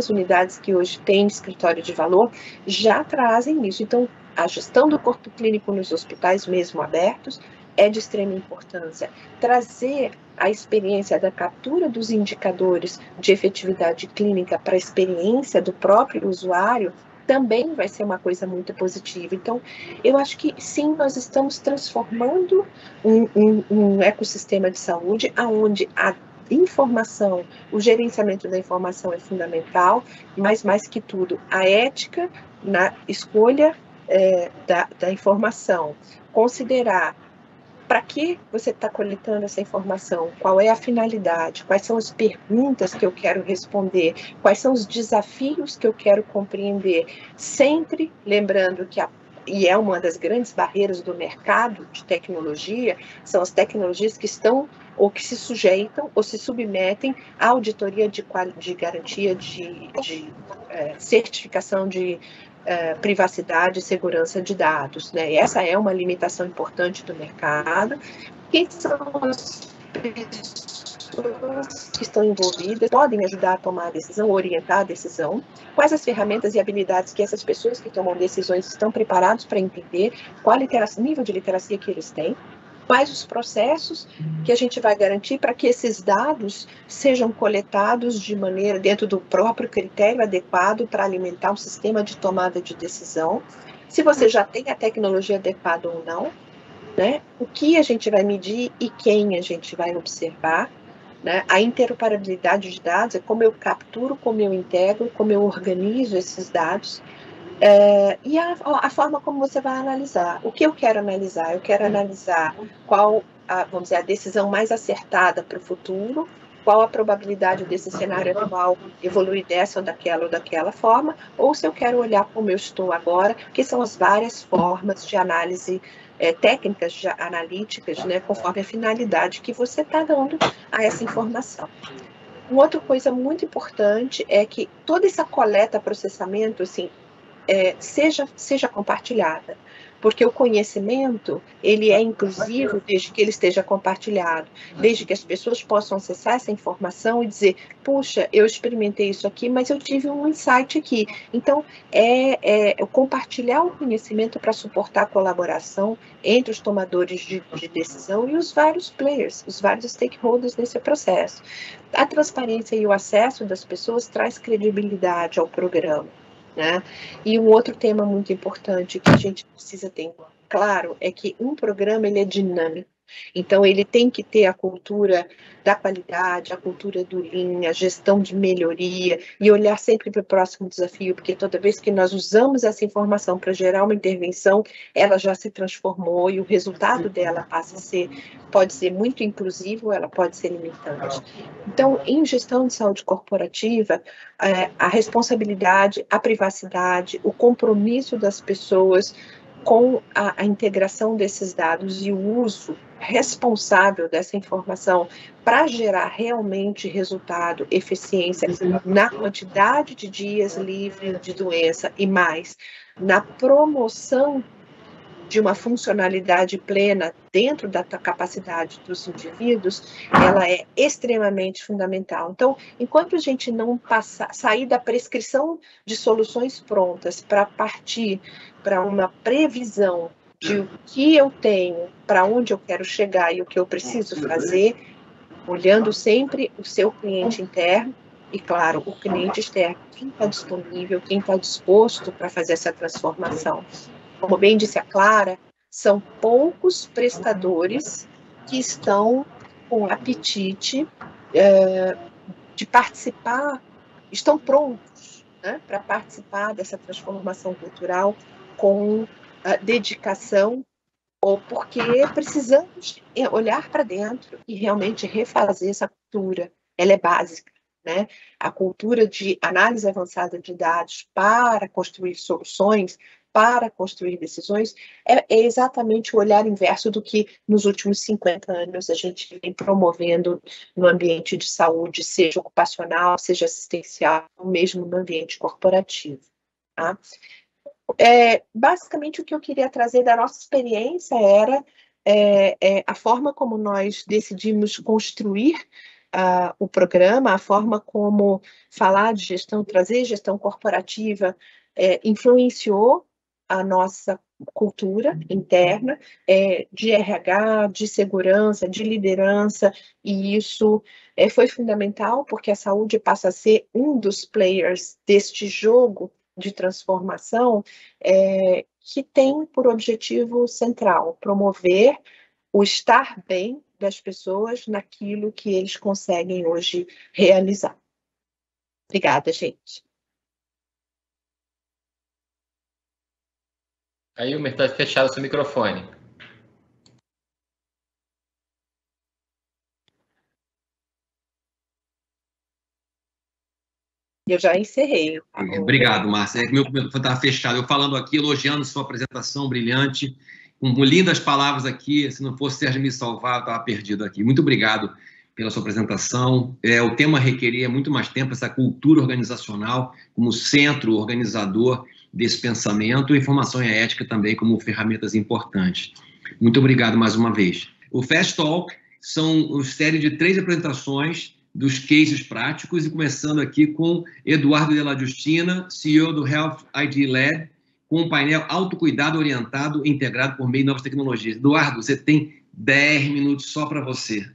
unidades que hoje têm escritório de valor já trazem isso. Então, a gestão do corpo clínico nos hospitais, mesmo abertos, é de extrema importância. Trazer a experiência da captura dos indicadores de efetividade clínica para a experiência do próprio usuário também vai ser uma coisa muito positiva. Então, eu acho que sim, nós estamos transformando um ecossistema de saúde onde a informação, o gerenciamento da informação é fundamental, mas mais que tudo, a ética na escolha da informação, considerar para que você está coletando essa informação? Qual é a finalidade? Quais são as perguntas que eu quero responder? Quais são os desafios que eu quero compreender? Sempre lembrando que e é uma das grandes barreiras do mercado de tecnologia, são as tecnologias que estão ou que se sujeitam ou se submetem à auditoria de garantia de certificação de privacidade e segurança de dados, né? E essa é uma limitação importante do mercado. Quem são as pessoas que estão envolvidas, podem ajudar a tomar a decisão, orientar a decisão? Quais as ferramentas e habilidades que essas pessoas que tomam decisões estão preparados para entender? Qual nível de literacia que eles têm? Quais os processos que a gente vai garantir para que esses dados sejam coletados de maneira dentro do próprio critério adequado para alimentar um sistema de tomada de decisão? Se você já tem a tecnologia adequada ou não, né? O que a gente vai medir e quem a gente vai observar, né? A interoperabilidade de dados é como eu capturo, como eu integro, como eu organizo esses dados. E a forma como você vai analisar. O que eu quero analisar? Eu quero analisar qual, vamos dizer, a decisão mais acertada para o futuro, qual a probabilidade desse cenário atual evoluir dessa ou daquela forma, ou se eu quero olhar como eu estou agora, que são as várias formas de análise, técnicas analíticas, né, conforme a finalidade que você está dando a essa informação. Uma outra coisa muito importante é que toda essa coleta, processamento, assim, seja compartilhada, porque o conhecimento, ele é inclusivo desde que ele esteja compartilhado, desde que as pessoas possam acessar essa informação e dizer, puxa, eu experimentei isso aqui, mas eu tive um insight aqui. Então, compartilhar o conhecimento para suportar a colaboração entre os tomadores de decisão e os vários players, os vários stakeholders nesse processo. A transparência e o acesso das pessoas traz credibilidade ao programa, né? E um outro tema muito importante que a gente precisa ter claro é que um programa ele é dinâmico. Então, ele tem que ter a cultura da qualidade, a cultura do Lean, a gestão de melhoria e olhar sempre para o próximo desafio, porque toda vez que nós usamos essa informação para gerar uma intervenção, ela já se transformou e o resultado dela pode ser muito inclusivo, ela pode ser limitante. Então, em gestão de saúde corporativa, a responsabilidade, a privacidade, o compromisso das pessoas com a integração desses dados e o uso responsável dessa informação para gerar realmente resultado, eficiência na quantidade de dias livres de doença e mais, na promoção de uma funcionalidade plena dentro da capacidade dos indivíduos, ela é extremamente fundamental. Então, enquanto a gente não sair da prescrição de soluções prontas para partir para uma previsão de o que eu tenho, para onde eu quero chegar e o que eu preciso fazer, olhando sempre o seu cliente interno e, claro, o cliente externo, quem está disponível, quem está disposto para fazer essa transformação. Como bem disse a Clara, são poucos prestadores que estão com apetite de participar, estão prontos, né, para participar dessa transformação cultural com dedicação, ou porque precisamos olhar para dentro e realmente refazer essa cultura. Ela é básica, né? A cultura de análise avançada de dados para construir soluções, para construir decisões, é exatamente o olhar inverso do que nos últimos 50 anos a gente vem promovendo no ambiente de saúde, seja ocupacional, seja assistencial, ou mesmo no ambiente corporativo. Tá? Basicamente, o que eu queria trazer da nossa experiência era a forma como nós decidimos construir o programa, a forma como falar de gestão, trazer gestão corporativa, influenciou a nossa cultura interna de RH, de segurança, de liderança, e isso foi fundamental, porque a saúde passa a ser um dos players deste jogo de transformação que tem por objetivo central promover o estar bem das pessoas naquilo que eles conseguem hoje realizar. Obrigada, gente. Aí, Ilmer, está fechado o seu microfone. Eu já encerrei. Obrigado, Márcia. Meu microfone estava fechado. Eu falando aqui, elogiando sua apresentação brilhante, com lindas palavras aqui. Se não fosse Sérgio me salvar, eu estava perdido aqui. Muito obrigado pela sua apresentação. O tema requeria muito mais tempo, essa cultura organizacional como centro organizador desse pensamento, e formação e a ética também como ferramentas importantes. Muito obrigado mais uma vez. O Fast Talk são uma série de 3 apresentações dos cases práticos, e começando aqui com Eduardo de la Justina, CEO do Health ID Lab, com um painel autocuidado orientado e integrado por meio de novas tecnologias. Eduardo, você tem 10 minutos só para você.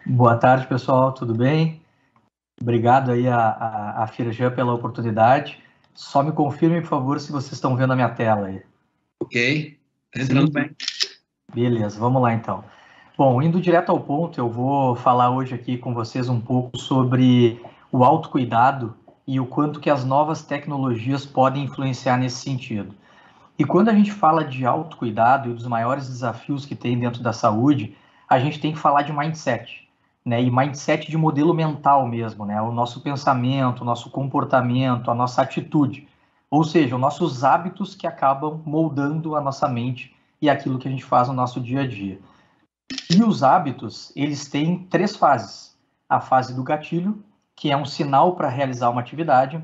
Boa tarde, pessoal, tudo bem? Obrigado aí a Firjan pela oportunidade. Só me confirme, por favor, se vocês estão vendo a minha tela aí. Ok, está entrando bem. Beleza, vamos lá então. Bom, indo direto ao ponto, eu vou falar hoje aqui com vocês um pouco sobre o autocuidado e o quanto que as novas tecnologias podem influenciar nesse sentido. E quando a gente fala de autocuidado e dos maiores desafios que tem dentro da saúde, a gente tem que falar de mindset, né? E mindset de modelo mental mesmo, né? O nosso pensamento, o nosso comportamento, a nossa atitude. Ou seja, os nossos hábitos que acabam moldando a nossa mente e aquilo que a gente faz no nosso dia a dia. E os hábitos, eles têm 3 fases. A fase do gatilho, que é um sinal para realizar uma atividade.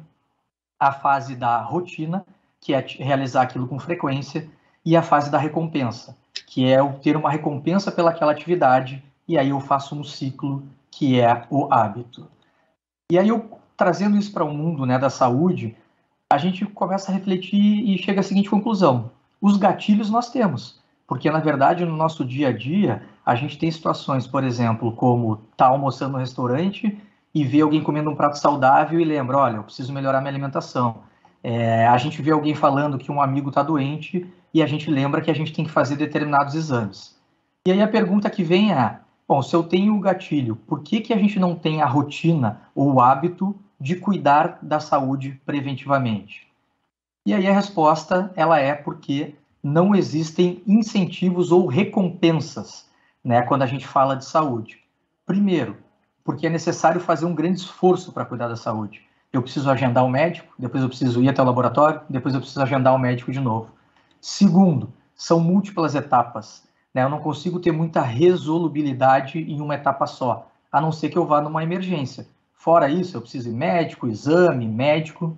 A fase da rotina, que é realizar aquilo com frequência. E a fase da recompensa, que é ter uma recompensa pelaquela atividade. E aí eu faço um ciclo, que é o hábito. E aí eu, trazendo isso para o mundo, né, da saúde, a gente começa a refletir e chega à seguinte conclusão. Os gatilhos nós temos. Porque, na verdade, no nosso dia a dia, a gente tem situações, por exemplo, como estar almoçando no restaurante e ver alguém comendo um prato saudável e lembra, olha, eu preciso melhorar minha alimentação. A gente vê alguém falando que um amigo está doente e a gente lembra que a gente tem que fazer determinados exames. E aí a pergunta que vem é, bom, se eu tenho o gatilho, por que a gente não tem a rotina ou o hábito de cuidar da saúde preventivamente? E aí a resposta, ela é porque não existem incentivos ou recompensas, né, quando a gente fala de saúde. Primeiro, porque é necessário fazer um grande esforço para cuidar da saúde. Eu preciso agendar o médico, depois eu preciso ir até o laboratório, depois eu preciso agendar o médico de novo. Segundo, são múltiplas etapas, né? Eu não consigo ter muita resolubilidade em uma etapa só, a não ser que eu vá numa emergência. Fora isso, eu preciso ir médico, exame, médico,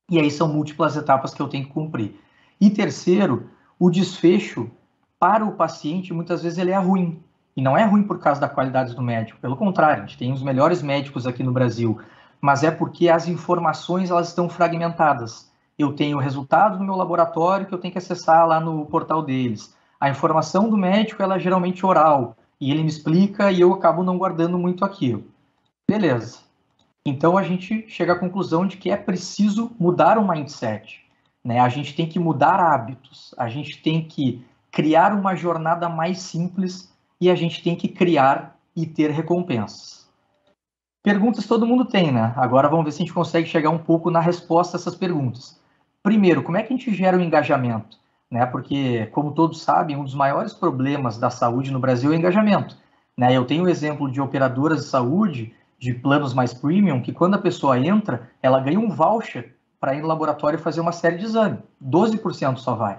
e aí são múltiplas etapas que eu tenho que cumprir. E terceiro, o desfecho para o paciente, muitas vezes ele é ruim. E não é ruim por causa da qualidade do médico. Pelo contrário, a gente tem os melhores médicos aqui no Brasil. Mas é porque as informações elas estão fragmentadas. Eu tenho o resultado no meu laboratório que eu tenho que acessar lá no portal deles. A informação do médico ela é geralmente oral. E ele me explica e eu acabo não guardando muito aquilo. Beleza. Então a gente chega à conclusão de que é preciso mudar o mindset. Né? A gente tem que mudar hábitos, a gente tem que criar uma jornada mais simples e a gente tem que criar e ter recompensas. Perguntas todo mundo tem, né? Agora vamos ver se a gente consegue chegar um pouco na resposta a essas perguntas. Primeiro, como é que a gente gera o engajamento? Né? Porque, como todos sabem, um dos maiores problemas da saúde no Brasil é o engajamento. Né? Eu tenho o exemplo de operadoras de saúde, de planos mais premium, que quando a pessoa entra, ela ganha um voucher para ir no laboratório fazer uma série de exames. 12% só vai.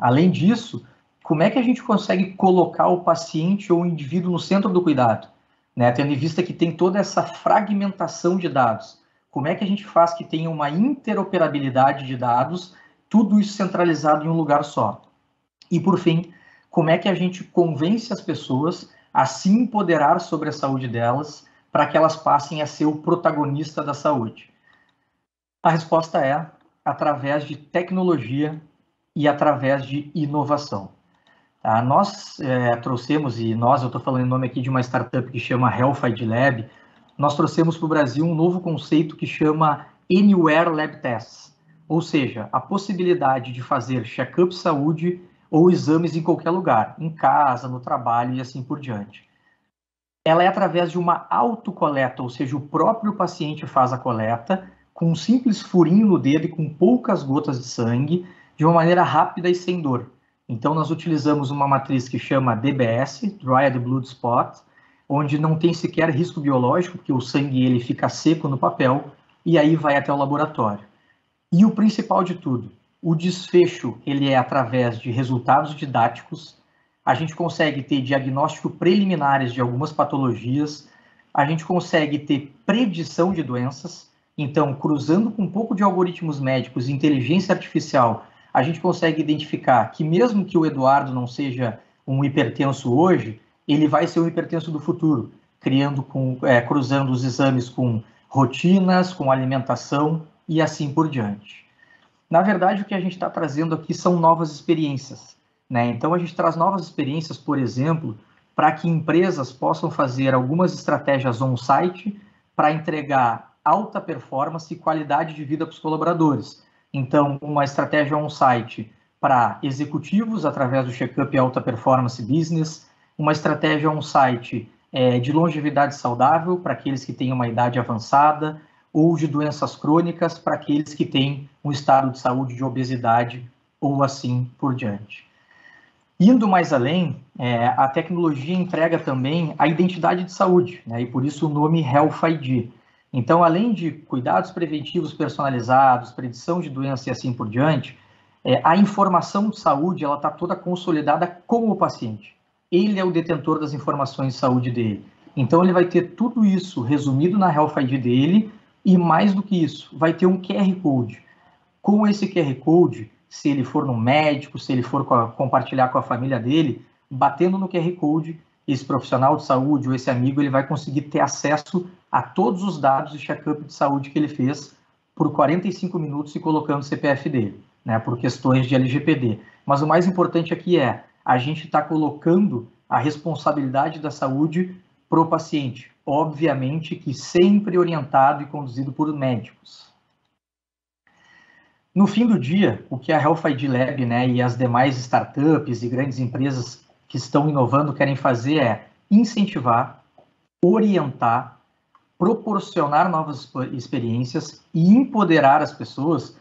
Além disso, como é que a gente consegue colocar o paciente ou o indivíduo no centro do cuidado? Né? Tendo em vista que tem toda essa fragmentação de dados. Como é que a gente faz que tenha uma interoperabilidade de dados, tudo isso centralizado em um lugar só? E, por fim, como é que a gente convence as pessoas a se empoderar sobre a saúde delas para que elas passem a ser o protagonista da saúde? A resposta é através de tecnologia e através de inovação. Nós trouxemos, eu estou falando em nome aqui de uma startup que chama Health ID Lab, nós trouxemos para o Brasil um novo conceito que chama Anywhere Lab Tests, ou seja, a possibilidade de fazer check-up de saúde ou exames em qualquer lugar, em casa, no trabalho e assim por diante. Ela é através de uma autocoleta, ou seja, o próprio paciente faz a coleta, com um simples furinho no dedo e com poucas gotas de sangue, de uma maneira rápida e sem dor. Então, nós utilizamos uma matriz que chama DBS, Dried Blood Spot, onde não tem sequer risco biológico, porque o sangue ele fica seco no papel, e aí vai até o laboratório. E o principal de tudo, o desfecho, ele é através de resultados didáticos, a gente consegue ter diagnóstico preliminares de algumas patologias, a gente consegue ter predição de doenças, então, cruzando com um pouco de algoritmos médicos e inteligência artificial, a gente consegue identificar que mesmo que o Eduardo não seja um hipertenso hoje, ele vai ser um hipertenso do futuro, cruzando os exames com rotinas, com alimentação e assim por diante. Na verdade, o que a gente está trazendo aqui são novas experiências, né? Então, a gente traz novas experiências, por exemplo, para que empresas possam fazer algumas estratégias on-site para entregar alta performance e qualidade de vida para os colaboradores. Então, uma estratégia on-site para executivos através do check-up alta performance business, uma estratégia on-site de longevidade saudável para aqueles que têm uma idade avançada, ou de doenças crônicas para aqueles que têm um estado de saúde de obesidade, ou assim por diante. Indo mais além, a tecnologia entrega também a identidade de saúde, né, e por isso o nome Health ID. Então, além de cuidados preventivos personalizados, predição de doença e assim por diante, a informação de saúde ela está toda consolidada com o paciente. Ele é o detentor das informações de saúde dele. Então, ele vai ter tudo isso resumido na Health ID dele e, mais do que isso, vai ter um QR Code. Com esse QR Code, se ele for no médico, se ele for compartilhar com a família dele, batendo no QR Code, esse profissional de saúde ou esse amigo, ele vai conseguir ter acesso a todos os dados de check-up de saúde que ele fez por 45 minutos e colocando o CPF dele, né, por questões de LGPD. Mas o mais importante aqui a gente está colocando a responsabilidade da saúde para o paciente, obviamente que sempre orientado e conduzido por médicos. No fim do dia, o que a Health ID Lab, né, e as demais startups e grandes empresas que estão inovando querem fazer é incentivar, orientar, proporcionar novas experiências e empoderar as pessoas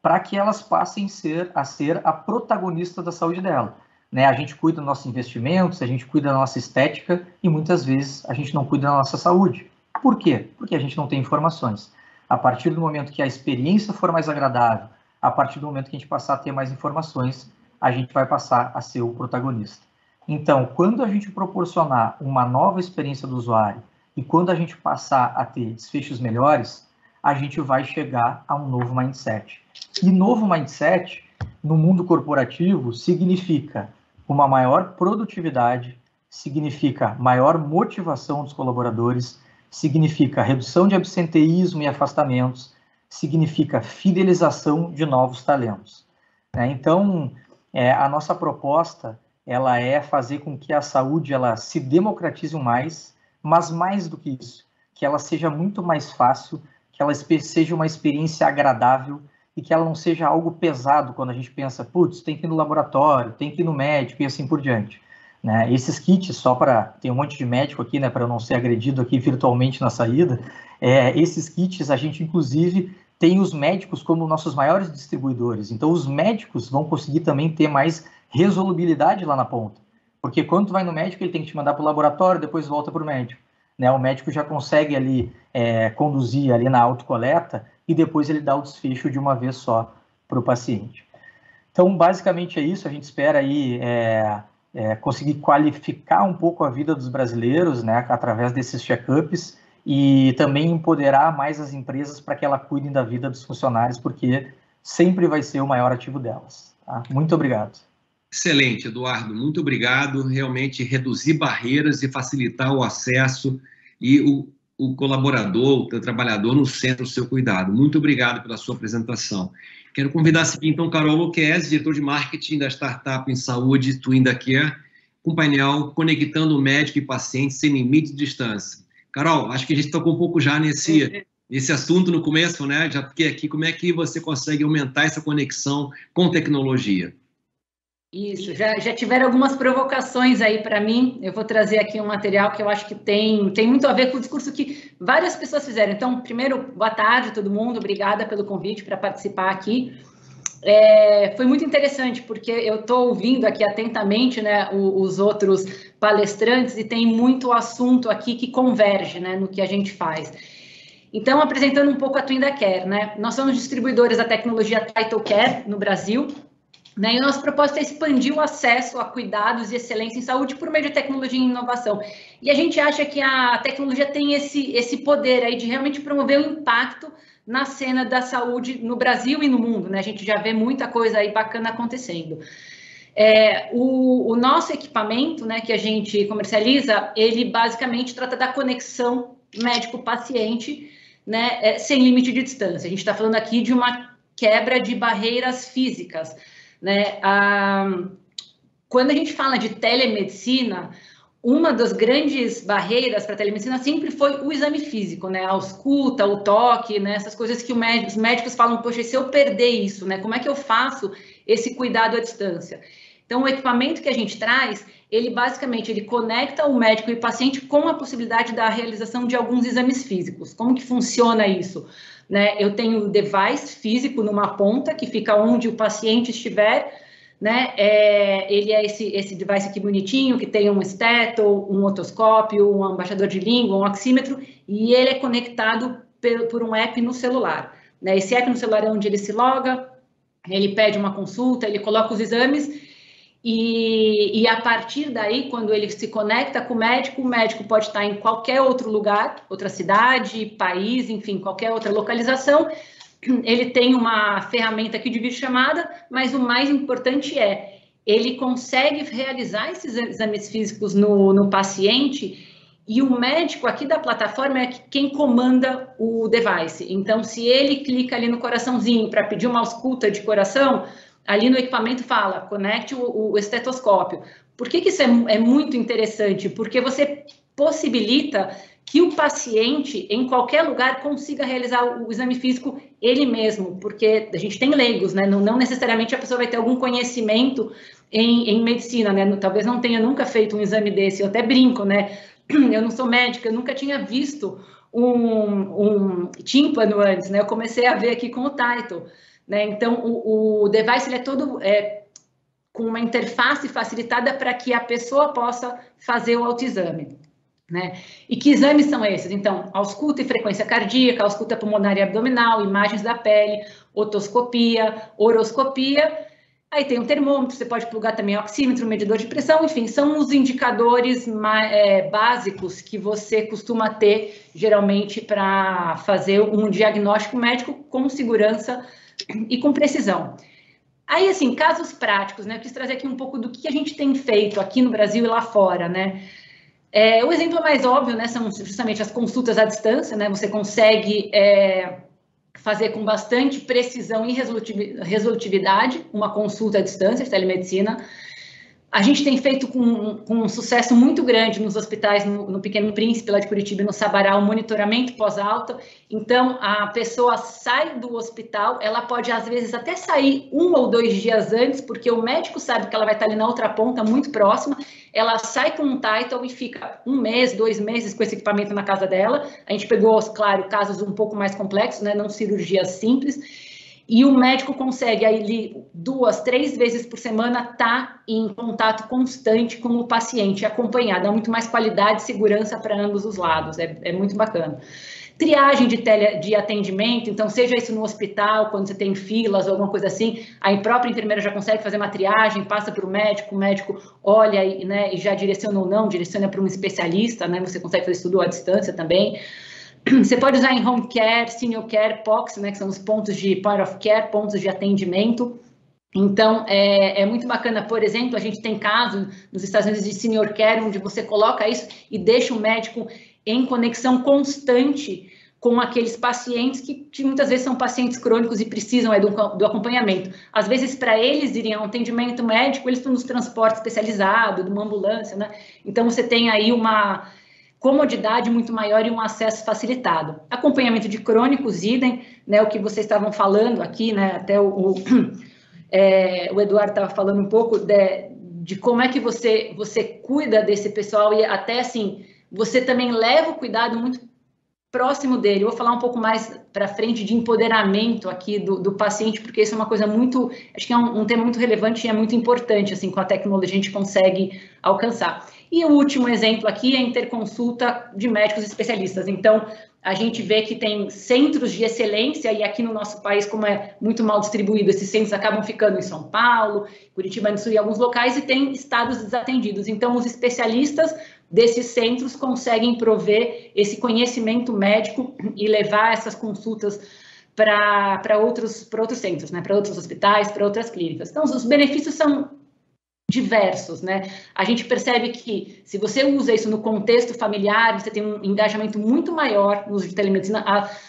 para que elas passem a ser a protagonista da saúde dela. Né? A gente cuida dos nossos investimentos, a gente cuida da nossa estética e muitas vezes a gente não cuida da nossa saúde. Por quê? Porque a gente não tem informações. A partir do momento que a experiência for mais agradável, a partir do momento que a gente passar a ter mais informações, a gente vai passar a ser o protagonista. Então, quando a gente proporcionar uma nova experiência do usuário e quando a gente passar a ter desfechos melhores, a gente vai chegar a um novo mindset. E novo mindset, no mundo corporativo, significa uma maior produtividade, significa maior motivação dos colaboradores, significa redução de absenteísmo e afastamentos, significa fidelização de novos talentos. Então, a nossa proposta ela é fazer com que a saúde ela se democratize mais, mas mais do que isso, que ela seja muito mais fácil, que ela seja uma experiência agradável e que ela não seja algo pesado quando a gente pensa, putz, tem que ir no laboratório, tem que ir no médico e assim por diante. Né? Esses kits, só para... Tem um monte de médico aqui, né, para eu não ser agredido aqui virtualmente na saída. Esses kits, a gente, inclusive, tem os médicos como nossos maiores distribuidores. Então, os médicos vão conseguir também ter mais resolubilidade lá na ponta. Porque quando tu vai no médico, ele tem que te mandar para o laboratório, depois volta para o médico. Né? O médico já consegue ali conduzir ali na autocoleta e depois ele dá o desfecho de uma vez só para o paciente. Então, basicamente é isso. A gente espera aí... conseguir qualificar um pouco a vida dos brasileiros, né, através desses check-ups e também empoderar mais as empresas para que elas cuidem da vida dos funcionários, porque sempre vai ser o maior ativo delas. Tá? Muito obrigado. Excelente, Eduardo. Muito obrigado. Realmente reduzir barreiras e facilitar o acesso e o colaborador, o trabalhador no centro do seu cuidado. Muito obrigado pela sua apresentação. Quero convidar a seguir, então, Carol Luquezzi, diretor de marketing da startup em saúde Twindacare, com o painel Conectando Médico e Paciente Sem Limite de Distância. Carol, acho que a gente tocou um pouco já nesse assunto no começo, né? Já porque aqui, como é que você consegue aumentar essa conexão com tecnologia? Isso, já tiveram algumas provocações aí para mim. Eu vou trazer aqui um material que eu acho que tem muito a ver com o discurso que várias pessoas fizeram. Então, primeiro, boa tarde todo mundo, obrigada pelo convite para participar aqui. Foi muito interessante, porque eu estou ouvindo aqui atentamente, né, os outros palestrantes e tem muito assunto aqui que converge, né, no que a gente faz. Então, apresentando um pouco a TwindaCare, né? Nós somos distribuidores da tecnologia TitleCare no Brasil, né? E o nosso propósito é expandir o acesso a cuidados e excelência em saúde por meio de tecnologia e inovação. E a gente acha que a tecnologia tem esse poder aí de realmente promover o impacto na cena da saúde no Brasil e no mundo, né? A gente já vê muita coisa aí bacana acontecendo. O nosso equipamento, né, que a gente comercializa, ele basicamente trata da conexão médico-paciente, né, sem limite de distância. A gente está falando aqui de uma quebra de barreiras físicas, né? Quando a gente fala de telemedicina, uma das grandes barreiras para a telemedicina sempre foi o exame físico, né? A ausculta, o toque, né? Essas coisas que os médicos falam, poxa, se eu perder isso, né? Como é que eu faço esse cuidado à distância? Então, o equipamento que a gente traz, ele basicamente conecta o médico e o paciente com a possibilidade da realização de alguns exames físicos. Como que funciona isso? Né? Eu tenho o device físico numa ponta, que fica onde o paciente estiver, né? Ele é esse device aqui bonitinho, que tem um esteto, um otoscópio, um embaixador de língua, um oxímetro, e ele é conectado por um app no celular. Né? Esse app no celular é onde ele se loga, ele pede uma consulta, ele coloca os exames, e a partir daí, quando ele se conecta com o médico pode estar em qualquer outro lugar, outra cidade, país, enfim, qualquer outra localização. Ele tem uma ferramenta aqui de videochamada, mas o mais importante ele consegue realizar esses exames físicos no paciente, e o médico aqui da plataforma é quem comanda o device. Então, se ele clica ali no coraçãozinho para pedir uma ausculta de coração, ali no equipamento fala, conecte o estetoscópio. Por que isso é muito interessante? Porque você possibilita que o paciente, em qualquer lugar, consiga realizar o exame físico ele mesmo, porque a gente tem leigos, né? Não necessariamente a pessoa vai ter algum conhecimento em medicina, né? Talvez não tenha nunca feito um exame desse, eu até brinco, né? Eu não sou médica, eu nunca tinha visto um tímpano antes, né? Eu comecei a ver aqui com o Title. Né? Então, o device ele é todo com uma interface facilitada para que a pessoa possa fazer o autoexame. Né? E que exames são esses? Então, ausculta e frequência cardíaca, ausculta pulmonar e abdominal, imagens da pele, otoscopia, horoscopia. Aí tem um termômetro, você pode plugar também oxímetro, medidor de pressão, enfim, são os indicadores básicos que você costuma ter, geralmente, para fazer um diagnóstico médico com segurança e com precisão. Aí, assim, casos práticos, né? Eu quis trazer aqui um pouco do que a gente tem feito aqui no Brasil e lá fora, né? O exemplo mais óbvio, né, são justamente as consultas à distância, né? Você consegue fazer com bastante precisão e resolutividade uma consulta à distância de telemedicina. A gente tem feito com um sucesso muito grande nos hospitais, no Pequeno Príncipe, lá de Curitiba, e no Sabará, o monitoramento pós-alta. Então, a pessoa sai do hospital, ela pode, às vezes, até sair 1 ou 2 dias antes, porque o médico sabe que ela vai estar ali na outra ponta, muito próxima. Ela sai com um Title e fica 1 mês, 2 meses com esse equipamento na casa dela. A gente pegou, claro, casos um pouco mais complexos, né, não cirurgias simples. E o médico consegue, aí, 2, 3 vezes por semana, estar em contato constante com o paciente, acompanhado. Dá muito mais qualidade e segurança para ambos os lados, é muito bacana. Triagem de atendimento, então, seja isso no hospital, quando você tem filas ou alguma coisa assim, a própria enfermeira já consegue fazer uma triagem, passa para o médico olha né, e já direciona ou não, direciona para um especialista, né, você consegue fazer isso tudo à distância também. Você pode usar em home care, senior care, POCs, né, que são os pontos de point of care, pontos de atendimento. Então, é muito bacana. Por exemplo, a gente tem caso nos Estados Unidos de senior care, onde você coloca isso e deixa o médico em conexão constante com aqueles pacientes que muitas vezes são pacientes crônicos e precisam do acompanhamento. Às vezes, para eles irem a um atendimento médico, eles estão nos transportes especializados, numa ambulância, né? Então, você tem aí uma comodidade muito maior e um acesso facilitado. Acompanhamento de crônicos, idem, né, o que vocês estavam falando aqui, né, até o Eduardo estava falando um pouco de como é que você cuida desse pessoal e até, assim, você também leva o cuidado muito próximo dele. Eu vou falar um pouco mais para frente de empoderamento aqui do paciente, porque isso é uma coisa muito, acho que é um tema muito relevante e é muito importante, assim, com a tecnologia a gente consegue alcançar. E o último exemplo aqui é a interconsulta de médicos especialistas. Então, a gente vê que tem centros de excelência, e aqui no nosso país, como é muito mal distribuído, esses centros acabam ficando em São Paulo, Curitiba do Sul e alguns locais, e tem estados desatendidos. Então, os especialistas desses centros conseguem prover esse conhecimento médico e levar essas consultas para outros centros, né? Para outros hospitais, para outras clínicas. Então, os benefícios são diversos, né? A gente percebe que se você usa isso no contexto familiar, você tem um engajamento muito maior no uso de telemedicina,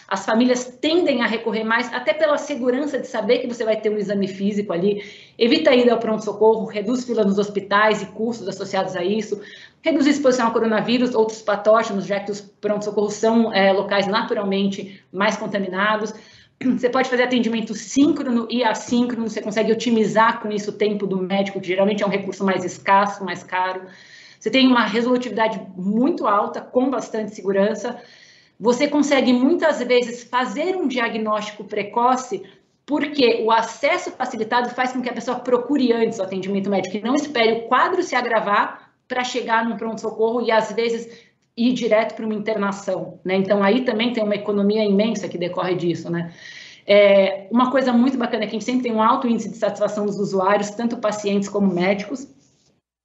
as famílias tendem a recorrer mais, até pela segurança de saber que você vai ter um exame físico ali, evita a ida ao pronto-socorro, reduz filas nos hospitais e custos associados a isso, reduz a exposição ao coronavírus, outros patógenos, já que os pronto-socorros são locais naturalmente mais contaminados. Você pode fazer atendimento síncrono e assíncrono, você consegue otimizar com isso o tempo do médico, que geralmente é um recurso mais escasso, mais caro. Você tem uma resolutividade muito alta, com bastante segurança. Você consegue, muitas vezes, fazer um diagnóstico precoce, porque o acesso facilitado faz com que a pessoa procure antes o atendimento médico e não espere o quadro se agravar para chegar num pronto-socorro e, às vezes, ir direto para uma internação, né? Então, aí também tem uma economia imensa que decorre disso, né? Uma coisa muito bacana é que a gente sempre tem um alto índice de satisfação dos usuários, tanto pacientes como médicos,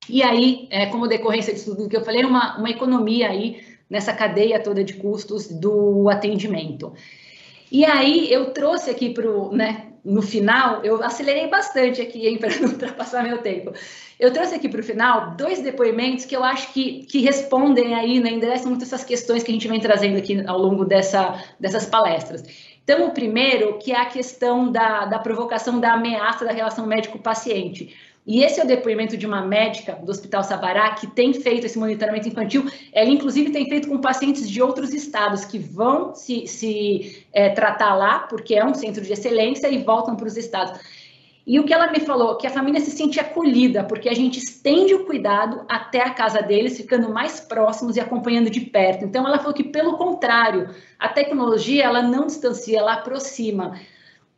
e aí, como decorrência disso tudo que eu falei, uma economia aí nessa cadeia toda de custos do atendimento. E aí, eu trouxe aqui no final, eu acelerei bastante aqui, hein, para não ultrapassar meu tempo. Eu trouxe aqui para o final 2 depoimentos que eu acho que respondem aí, né, endereçam muito essas questões que a gente vem trazendo aqui ao longo dessas palestras. Então, o primeiro, que é a questão da provocação da ameaça da relação médico-paciente. E esse é o depoimento de uma médica do Hospital Sabará que tem feito esse monitoramento infantil. Ela, inclusive, tem feito com pacientes de outros estados que vão se tratar lá, porque é um centro de excelência, e voltam para os estados. E o que ela me falou, que a família se sente acolhida, porque a gente estende o cuidado até a casa deles, ficando mais próximos e acompanhando de perto. Então, ela falou que, pelo contrário, a tecnologia, ela não distancia, ela aproxima.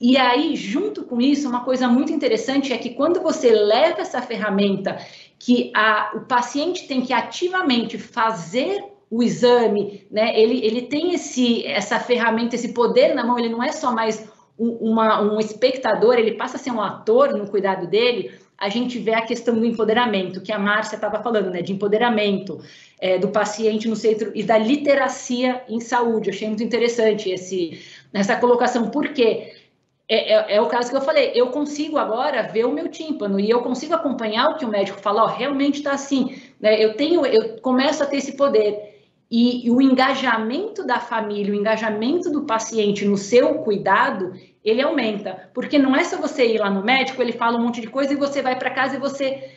E aí, junto com isso, uma coisa muito interessante é que quando você leva essa ferramenta, que o paciente tem que ativamente fazer o exame, né? Ele tem essa ferramenta, esse poder na mão, ele não é só mais um espectador, ele passa a ser um ator no cuidado dele. A gente vê a questão do empoderamento, que a Márcia estava falando, né? De empoderamento do paciente no centro e da literacia em saúde. Eu achei muito interessante essa colocação, porque é o caso que eu falei, eu consigo agora ver o meu tímpano e eu consigo acompanhar o que o médico fala, realmente está assim, né? Eu começo a ter esse poder. E o engajamento da família, o engajamento do paciente no seu cuidado, ele aumenta. Porque não é só você ir lá no médico, ele fala um monte de coisa e você vai para casa e você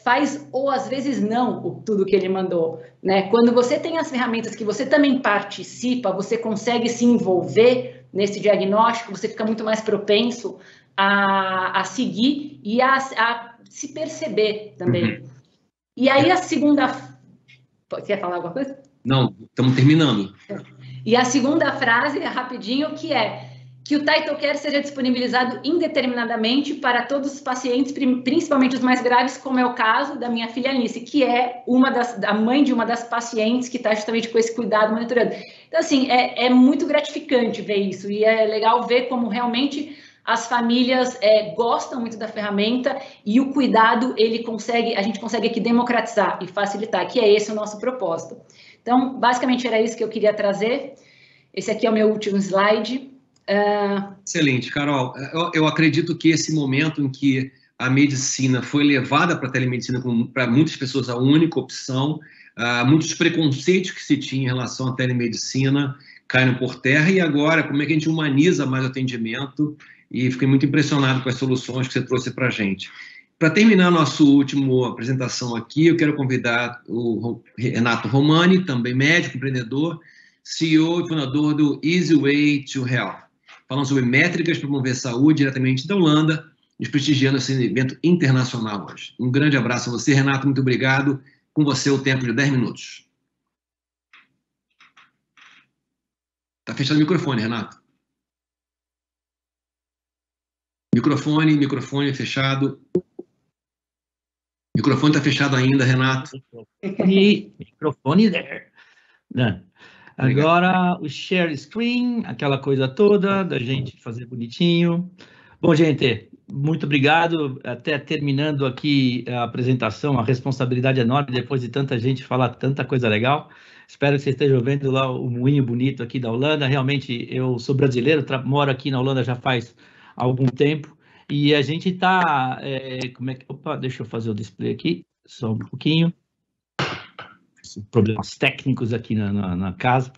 faz, ou às vezes não, tudo que ele mandou, né? Quando você tem as ferramentas que você também participa, você consegue se envolver nesse diagnóstico, você fica muito mais propenso a seguir e a se perceber também. E aí a segunda... Quer falar alguma coisa? Não, estamos terminando. E a segunda frase, rapidinho, que é que o Title Care seja disponibilizado indeterminadamente para todos os pacientes, principalmente os mais graves, como é o caso da minha filha Alice, que é a mãe de uma das pacientes que está justamente com esse cuidado monitorando. Então, assim, é muito gratificante ver isso, e é legal ver como realmente as famílias gostam muito da ferramenta e o cuidado a gente consegue aqui democratizar e facilitar, que é esse o nosso propósito. Então, basicamente era isso que eu queria trazer. Esse aqui é o meu último slide. Excelente, Carol. Eu acredito que esse momento em que a medicina foi levada para a telemedicina, para muitas pessoas a única opção, muitos preconceitos que se tinha em relação à telemedicina caíram por terra, e agora como é que a gente humaniza mais o atendimento, e fiquei muito impressionado com as soluções que você trouxe para a gente. Para terminar nossa última apresentação aqui, eu quero convidar o Renato Romani, também médico, empreendedor, CEO e fundador do Easy Way to Health, falando sobre métricas para promover saúde diretamente da Holanda, nos prestigiando esse evento internacional hoje. Um grande abraço a você, Renato, muito obrigado. Com você o tempo de 10 minutos. Está fechado o microfone, Renato. Microfone fechado. Microfone está fechado ainda, Renato. Microfone there. Agora, o share screen, aquela coisa toda, da gente fazer bonitinho. Bom, gente, muito obrigado. Até terminando aqui a apresentação, a responsabilidade enorme, depois de tanta gente falar tanta coisa legal. Espero que vocês estejam vendo lá o moinho bonito aqui da Holanda. Realmente, eu sou brasileiro, moro aqui na Holanda já faz algum tempo, e a gente está... Opa, deixa eu fazer o display aqui, só um pouquinho. Problemas técnicos aqui na casa.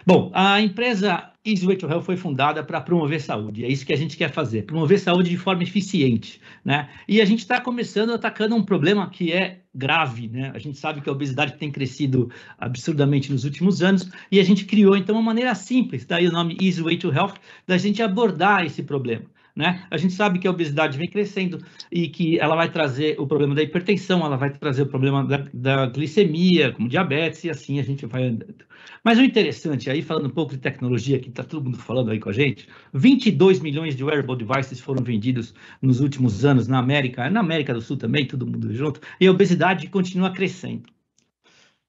Bom, a empresa Easy Way to Health foi fundada para promover saúde, é isso que a gente quer fazer, promover saúde de forma eficiente, né? E a gente está começando atacando um problema que é grave, né? A gente sabe que a obesidade tem crescido absurdamente nos últimos anos, e a gente criou, então, uma maneira simples, daí o nome Easy Way to Health, da gente abordar esse problema. Né? A gente sabe que a obesidade vem crescendo e que ela vai trazer o problema da hipertensão, ela vai trazer o problema da glicemia, como diabetes, e assim a gente vai andando. Mas o interessante, aí falando um pouco de tecnologia, que está todo mundo falando aí com a gente, 22 milhões de wearable devices foram vendidos nos últimos anos na América do Sul também, todo mundo junto, e a obesidade continua crescendo.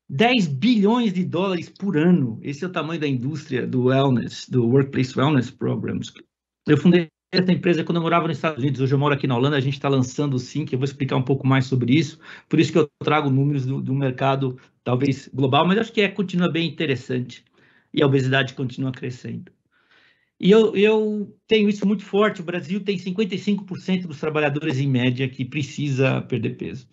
10 bilhões de dólares por ano, esse é o tamanho da indústria do wellness, do Workplace Wellness Programs. Eu fundei essa empresa quando eu morava nos Estados Unidos, hoje eu moro aqui na Holanda, a gente está lançando o Sync, eu vou explicar um pouco mais sobre isso, por isso que eu trago números do mercado, talvez global, mas acho que continua bem interessante, e a obesidade continua crescendo. E eu tenho isso muito forte, o Brasil tem 55% dos trabalhadores em média que precisa perder peso,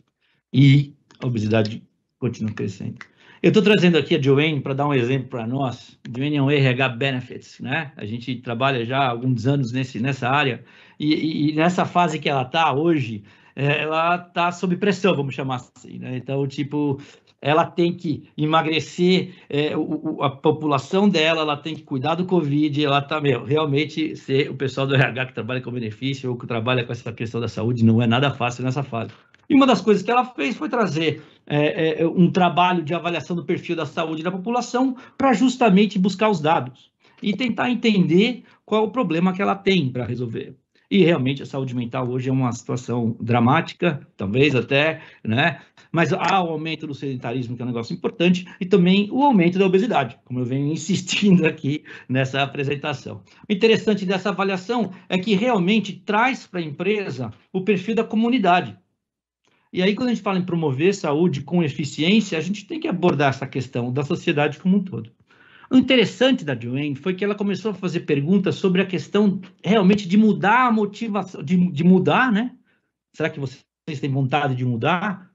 e a obesidade continua crescendo. Eu estou trazendo aqui a Joanne para dar um exemplo para nós. Joanne é um RH Benefits, né? A gente trabalha já há alguns anos nessa área, e nessa fase que ela está hoje, ela está sob pressão, vamos chamar assim, né? Então, tipo, ela tem que emagrecer a população dela, ela tem que cuidar do Covid, ela está, realmente, ser o pessoal do RH que trabalha com benefício ou que trabalha com essa questão da saúde, não é nada fácil nessa fase. E uma das coisas que ela fez foi trazer um trabalho de avaliação do perfil da saúde da população para justamente buscar os dados e tentar entender qual é o problema que ela tem para resolver. E realmente a saúde mental hoje é uma situação dramática, talvez até, né? Mas há o aumento do sedentarismo, que é um negócio importante, e também o aumento da obesidade, como eu venho insistindo aqui nessa apresentação. O interessante dessa avaliação é que realmente traz para a empresa o perfil da comunidade. E aí, quando a gente fala em promover saúde com eficiência, a gente tem que abordar essa questão da sociedade como um todo. O interessante da Joanne foi que ela começou a fazer perguntas sobre a questão realmente de mudar a motivação, de mudar, né? Será que vocês têm vontade de mudar?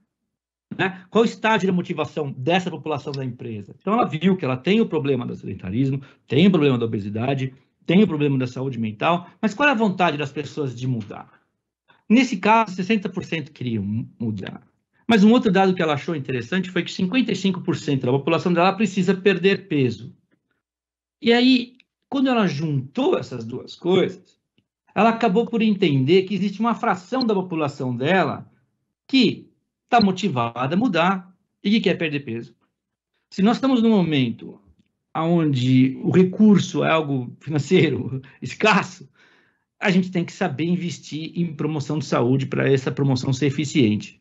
Né? Qual o estágio da motivação dessa população da empresa? Então, ela viu que ela tem o problema do sedentarismo, tem o problema da obesidade, tem o problema da saúde mental, mas qual é a vontade das pessoas de mudar? Nesse caso, 60% queriam mudar. Mas um outro dado que ela achou interessante foi que 55% da população dela precisa perder peso. E aí, quando ela juntou essas duas coisas, ela acabou por entender que existe uma fração da população dela que está motivada a mudar e que quer perder peso. Se nós estamos num momento onde o recurso é algo financeiro escasso, a gente tem que saber investir em promoção de saúde para essa promoção ser eficiente.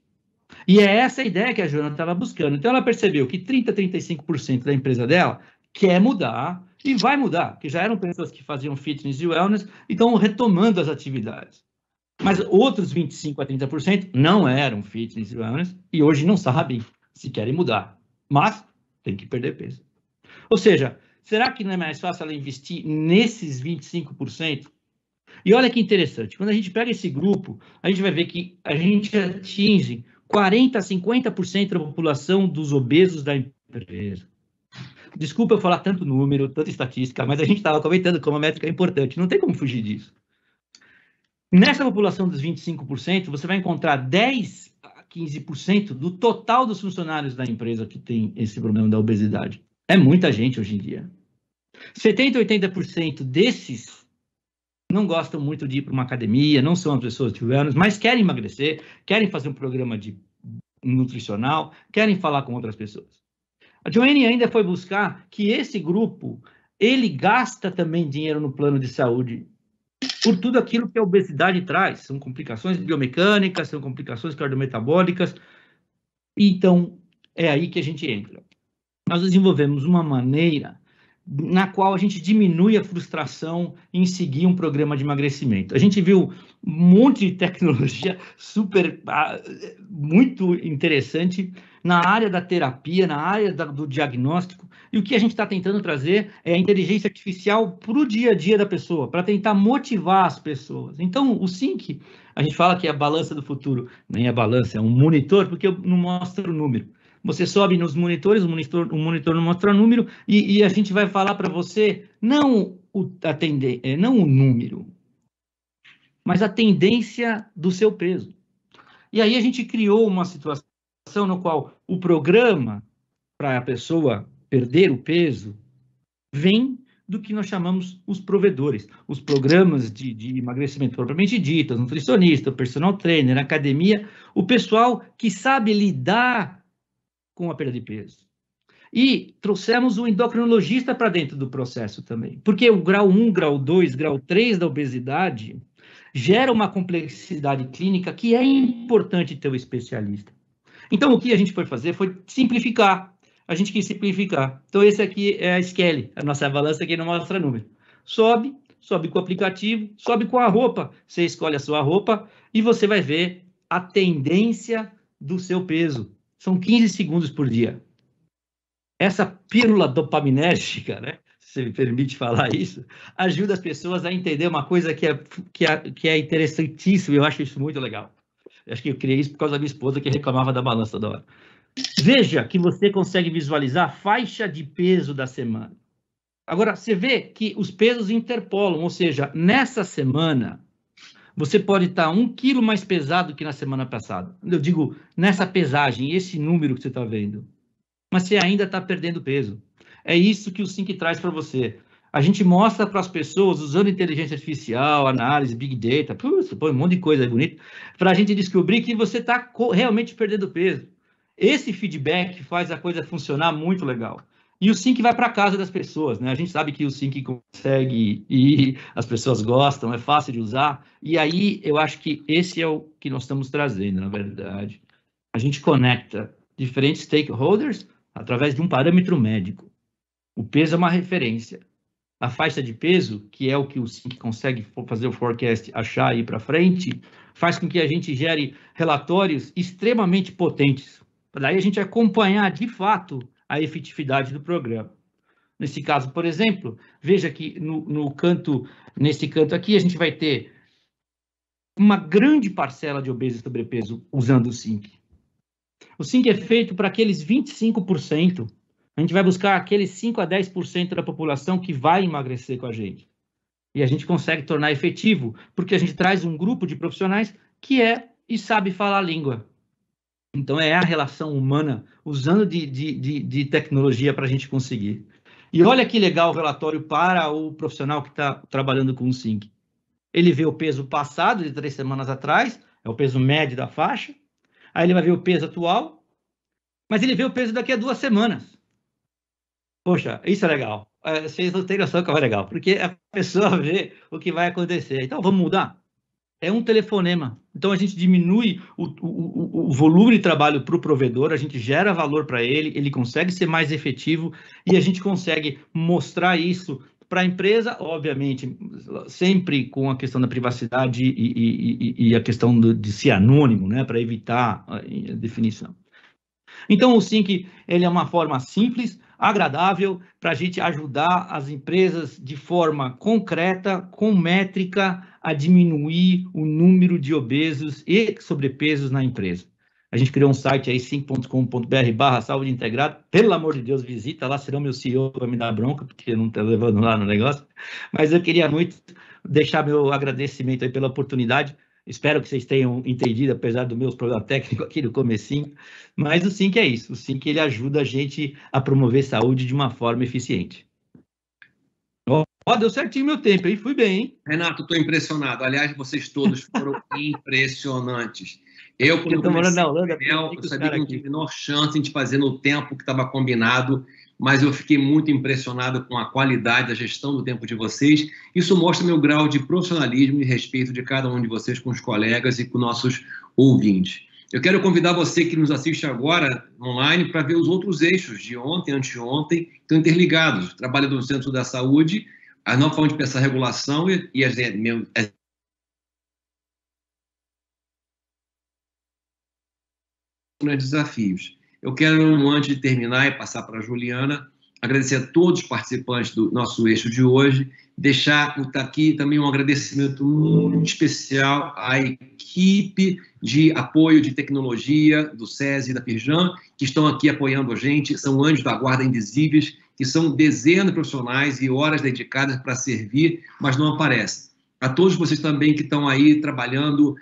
E é essa a ideia que a Joana estava buscando. Então, ela percebeu que 30% a 35% da empresa dela quer mudar e vai mudar, que já eram pessoas que faziam fitness e wellness e estão retomando as atividades. Mas outros 25% a 30% não eram fitness e wellness e hoje não sabem se querem mudar, mas tem que perder peso. Ou seja, será que não é mais fácil ela investir nesses 25%? E olha que interessante, quando a gente pega esse grupo, a gente vai ver que a gente atinge 40% a 50% da população dos obesos da empresa. Desculpa eu falar tanto número, tanta estatística, mas a gente estava comentando como a métrica é importante, não tem como fugir disso. Nessa população dos 25%, você vai encontrar 10% a 15% do total dos funcionários da empresa que tem esse problema da obesidade. É muita gente hoje em dia. 70% a 80% desses não gostam muito de ir para uma academia, não são as pessoas de wellness, mas querem emagrecer, querem fazer um programa nutricional, querem falar com outras pessoas. A Joanne ainda foi buscar que esse grupo, ele gasta também dinheiro no plano de saúde por tudo aquilo que a obesidade traz. São complicações biomecânicas, são complicações cardiometabólicas. Então, é aí que a gente entra. Nós desenvolvemos uma maneira na qual a gente diminui a frustração em seguir um programa de emagrecimento. A gente viu um monte de tecnologia muito interessante na área da terapia, na área do diagnóstico, e o que a gente está tentando trazer é a inteligência artificial para o dia a dia da pessoa, para tentar motivar as pessoas. Então, o Sync, a gente fala que é a balança do futuro, nem é balança, é um monitor, porque não mostra o número. Você sobe nos monitores, o monitor não mostra o número, e a gente vai falar para você não o número, mas a tendência do seu peso. E aí a gente criou uma situação no qual o programa para a pessoa perder o peso vem do que nós chamamos os provedores, os programas de emagrecimento propriamente dito, nutricionista, personal trainer, academia, o pessoal que sabe lidar com a perda de peso. E trouxemos o endocrinologista para dentro do processo também, porque o grau 1, grau 2, grau 3 da obesidade gera uma complexidade clínica que é importante ter um especialista. Então, o que a gente foi fazer foi simplificar. A gente quis simplificar. Então, esse aqui é a Skelly, a nossa balança que não mostra número. Sobe com o aplicativo, sobe com a roupa. Você escolhe a sua roupa e você vai ver a tendência do seu peso. São 15 segundos por dia. Essa pílula dopaminérgica, né, se você me permite falar isso, ajuda as pessoas a entender uma coisa que é interessantíssima, eu acho isso muito legal. Eu acho que eu criei isso por causa da minha esposa, que reclamava da balança toda hora. Veja que você consegue visualizar a faixa de peso da semana. Agora, você vê que os pesos interpolam, ou seja, nessa semana, você pode estar 1 quilo mais pesado que na semana passada. Eu digo, nessa pesagem, esse número que você está vendo. Mas você ainda está perdendo peso. É isso que o Sync traz para você. A gente mostra para as pessoas, usando inteligência artificial, análise, big data, põe um monte de coisa bonita, para a gente descobrir que você está realmente perdendo peso. Esse feedback faz a coisa funcionar muito legal. E o Sync vai para casa das pessoas, né? A gente sabe que o Sync consegue e as pessoas gostam, é fácil de usar. E aí eu acho que esse é o que nós estamos trazendo, na verdade. A gente conecta diferentes stakeholders através de um parâmetro médico. O peso é uma referência. A faixa de peso, que é o que o Sync consegue fazer o forecast, achar e ir para frente, faz com que a gente gere relatórios extremamente potentes. Para daí a gente acompanhar, de fato, a efetividade do programa. Nesse caso, por exemplo, veja que nesse canto aqui, a gente vai ter uma grande parcela de obesos e sobrepeso usando o Sync. O Sync é feito para aqueles 25%. A gente vai buscar aqueles 5 a 10% da população que vai emagrecer com a gente. E a gente consegue tornar efetivo, porque a gente traz um grupo de profissionais que e sabe falar a língua. Então, é a relação humana usando de tecnologia para a gente conseguir. E olha que legal o relatório para o profissional que está trabalhando com o Sync. Ele vê o peso passado de 3 semanas atrás, é o peso médio da faixa. Aí ele vai ver o peso atual, mas ele vê o peso daqui a 2 semanas. Poxa, isso é legal. Vocês não têm noção que é legal, porque a pessoa vê o que vai acontecer. Então, vamos mudar? É um telefonema. Então, a gente diminui o volume de trabalho para o provedor, a gente gera valor para ele consegue ser mais efetivo e a gente consegue mostrar isso para a empresa, obviamente, sempre com a questão da privacidade e a questão de ser anônimo, né, para evitar a definição. Então, o Sync ele é uma forma simples, agradável, para a gente ajudar as empresas de forma concreta, com métrica, a diminuir o número de obesos e sobrepesos na empresa. A gente criou um site aí, sync.com.br/saúde integrada. Pelo amor de Deus, visita lá, senão meu CEO vai me dar bronca, porque não está levando lá no negócio. Mas eu queria muito deixar meu agradecimento aí pela oportunidade. Espero que vocês tenham entendido, apesar do meus problemas técnicos aqui no comecinho. Mas o Sync é isso. O Sync ele ajuda a gente a promover saúde de uma forma eficiente. Deu certinho meu tempo, hein? Fui bem, hein? Renato, estou impressionado. Aliás, vocês todos foram impressionantes. Eu, quando comecei na Holanda, eu sabia que não tive a menor chance de fazer no tempo que estava combinado, mas eu fiquei muito impressionado com a qualidade da gestão do tempo de vocês. Isso mostra meu grau de profissionalismo e respeito de cada um de vocês com os colegas e com nossos ouvintes. Eu quero convidar você que nos assiste agora online para ver os outros eixos de ontem, anteontem, que estão interligados. Trabalho do Centro da Saúde, a nova forma de pensar a regulação e as desafios. Eu quero, antes de terminar e passar para a Juliana, agradecer a todos os participantes do nosso eixo de hoje, deixar aqui também um agradecimento muito especial à equipe de apoio de tecnologia do SESI e da Firjan, que estão aqui apoiando a gente, são anjos da guarda invisíveis, que são dezenas de profissionais e horas dedicadas para servir, mas não aparecem. A todos vocês também que estão aí trabalhando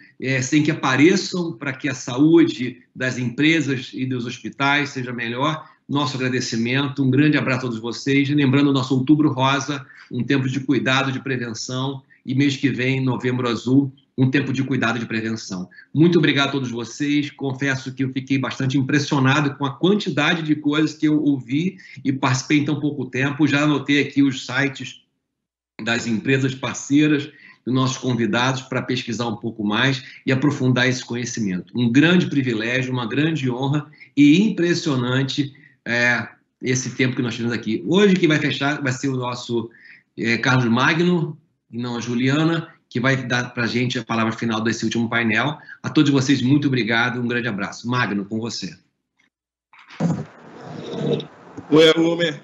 sem que apareçam para que a saúde das empresas e dos hospitais seja melhor, nosso agradecimento, um grande abraço a todos vocês, lembrando o nosso Outubro Rosa, um tempo de cuidado, de prevenção, e mês que vem, Novembro Azul, um tempo de cuidado e de prevenção. Muito obrigado a todos vocês, confesso que eu fiquei bastante impressionado com a quantidade de coisas que eu ouvi e participei em tão pouco tempo, já anotei aqui os sites das empresas parceiras, dos nossos convidados, para pesquisar um pouco mais e aprofundar esse conhecimento. Um grande privilégio, uma grande honra e impressionante esse tempo que nós tivemos aqui. Hoje, quem vai fechar vai ser o nosso Carlos Magno, e não a Juliana, que vai dar para a gente a palavra final desse último painel. A todos vocês, muito obrigado, um grande abraço. Magno, com você. Oi, Homer.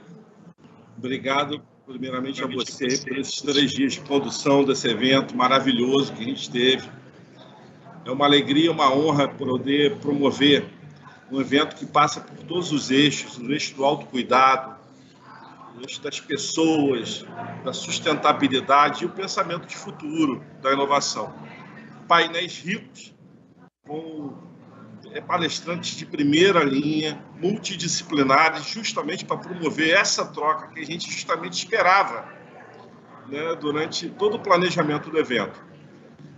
Obrigado, primeiramente, a você por esses 3 dias de condução desse evento maravilhoso que a gente teve. É uma alegria, uma honra poder promover um evento que passa por todos os eixos, o eixo do autocuidado, o eixo das pessoas, da sustentabilidade e o pensamento de futuro da inovação. Painéis ricos, com palestrantes de primeira linha, multidisciplinares, justamente para promover essa troca que a gente justamente esperava, né, durante todo o planejamento do evento.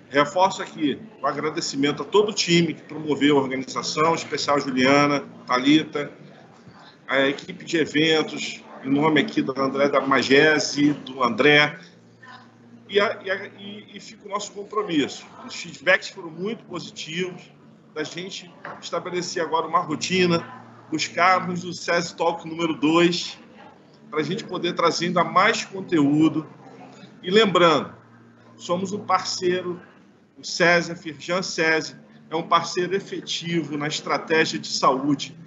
Reforço aqui o agradecimento a todo o time que promoveu a organização, em especial a Juliana, Thalita, a equipe de eventos, em nome aqui do André da Magese, do André, e fica o nosso compromisso. Os feedbacks foram muito positivos, da gente estabelecer agora uma rotina, buscarmos o SESI Talk número 2, para a gente poder trazer ainda mais conteúdo. E lembrando, somos um parceiro, o SESI, a Firjan SESI, é um parceiro efetivo na estratégia de saúde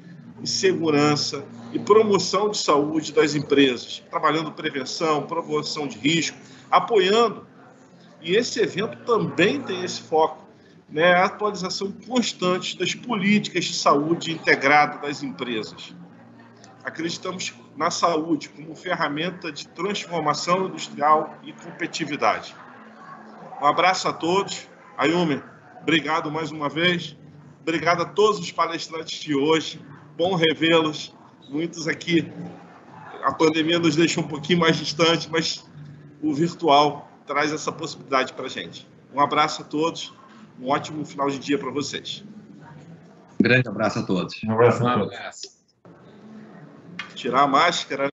e segurança e promoção de saúde das empresas, trabalhando prevenção, promoção de risco, apoiando. E esse evento também tem esse foco, né, a atualização constante das políticas de saúde integrada das empresas. Acreditamos na saúde como ferramenta de transformação industrial e competitividade. Um abraço a todos. Ayumer, obrigado mais uma vez. Obrigado a todos os palestrantes de hoje. Bom revê-los. Muitos aqui, a pandemia nos deixa um pouquinho mais distante, mas o virtual traz essa possibilidade para a gente. Um abraço a todos. Um ótimo final de dia para vocês. Um grande abraço a todos. Um abraço a todos. Tirar a máscara.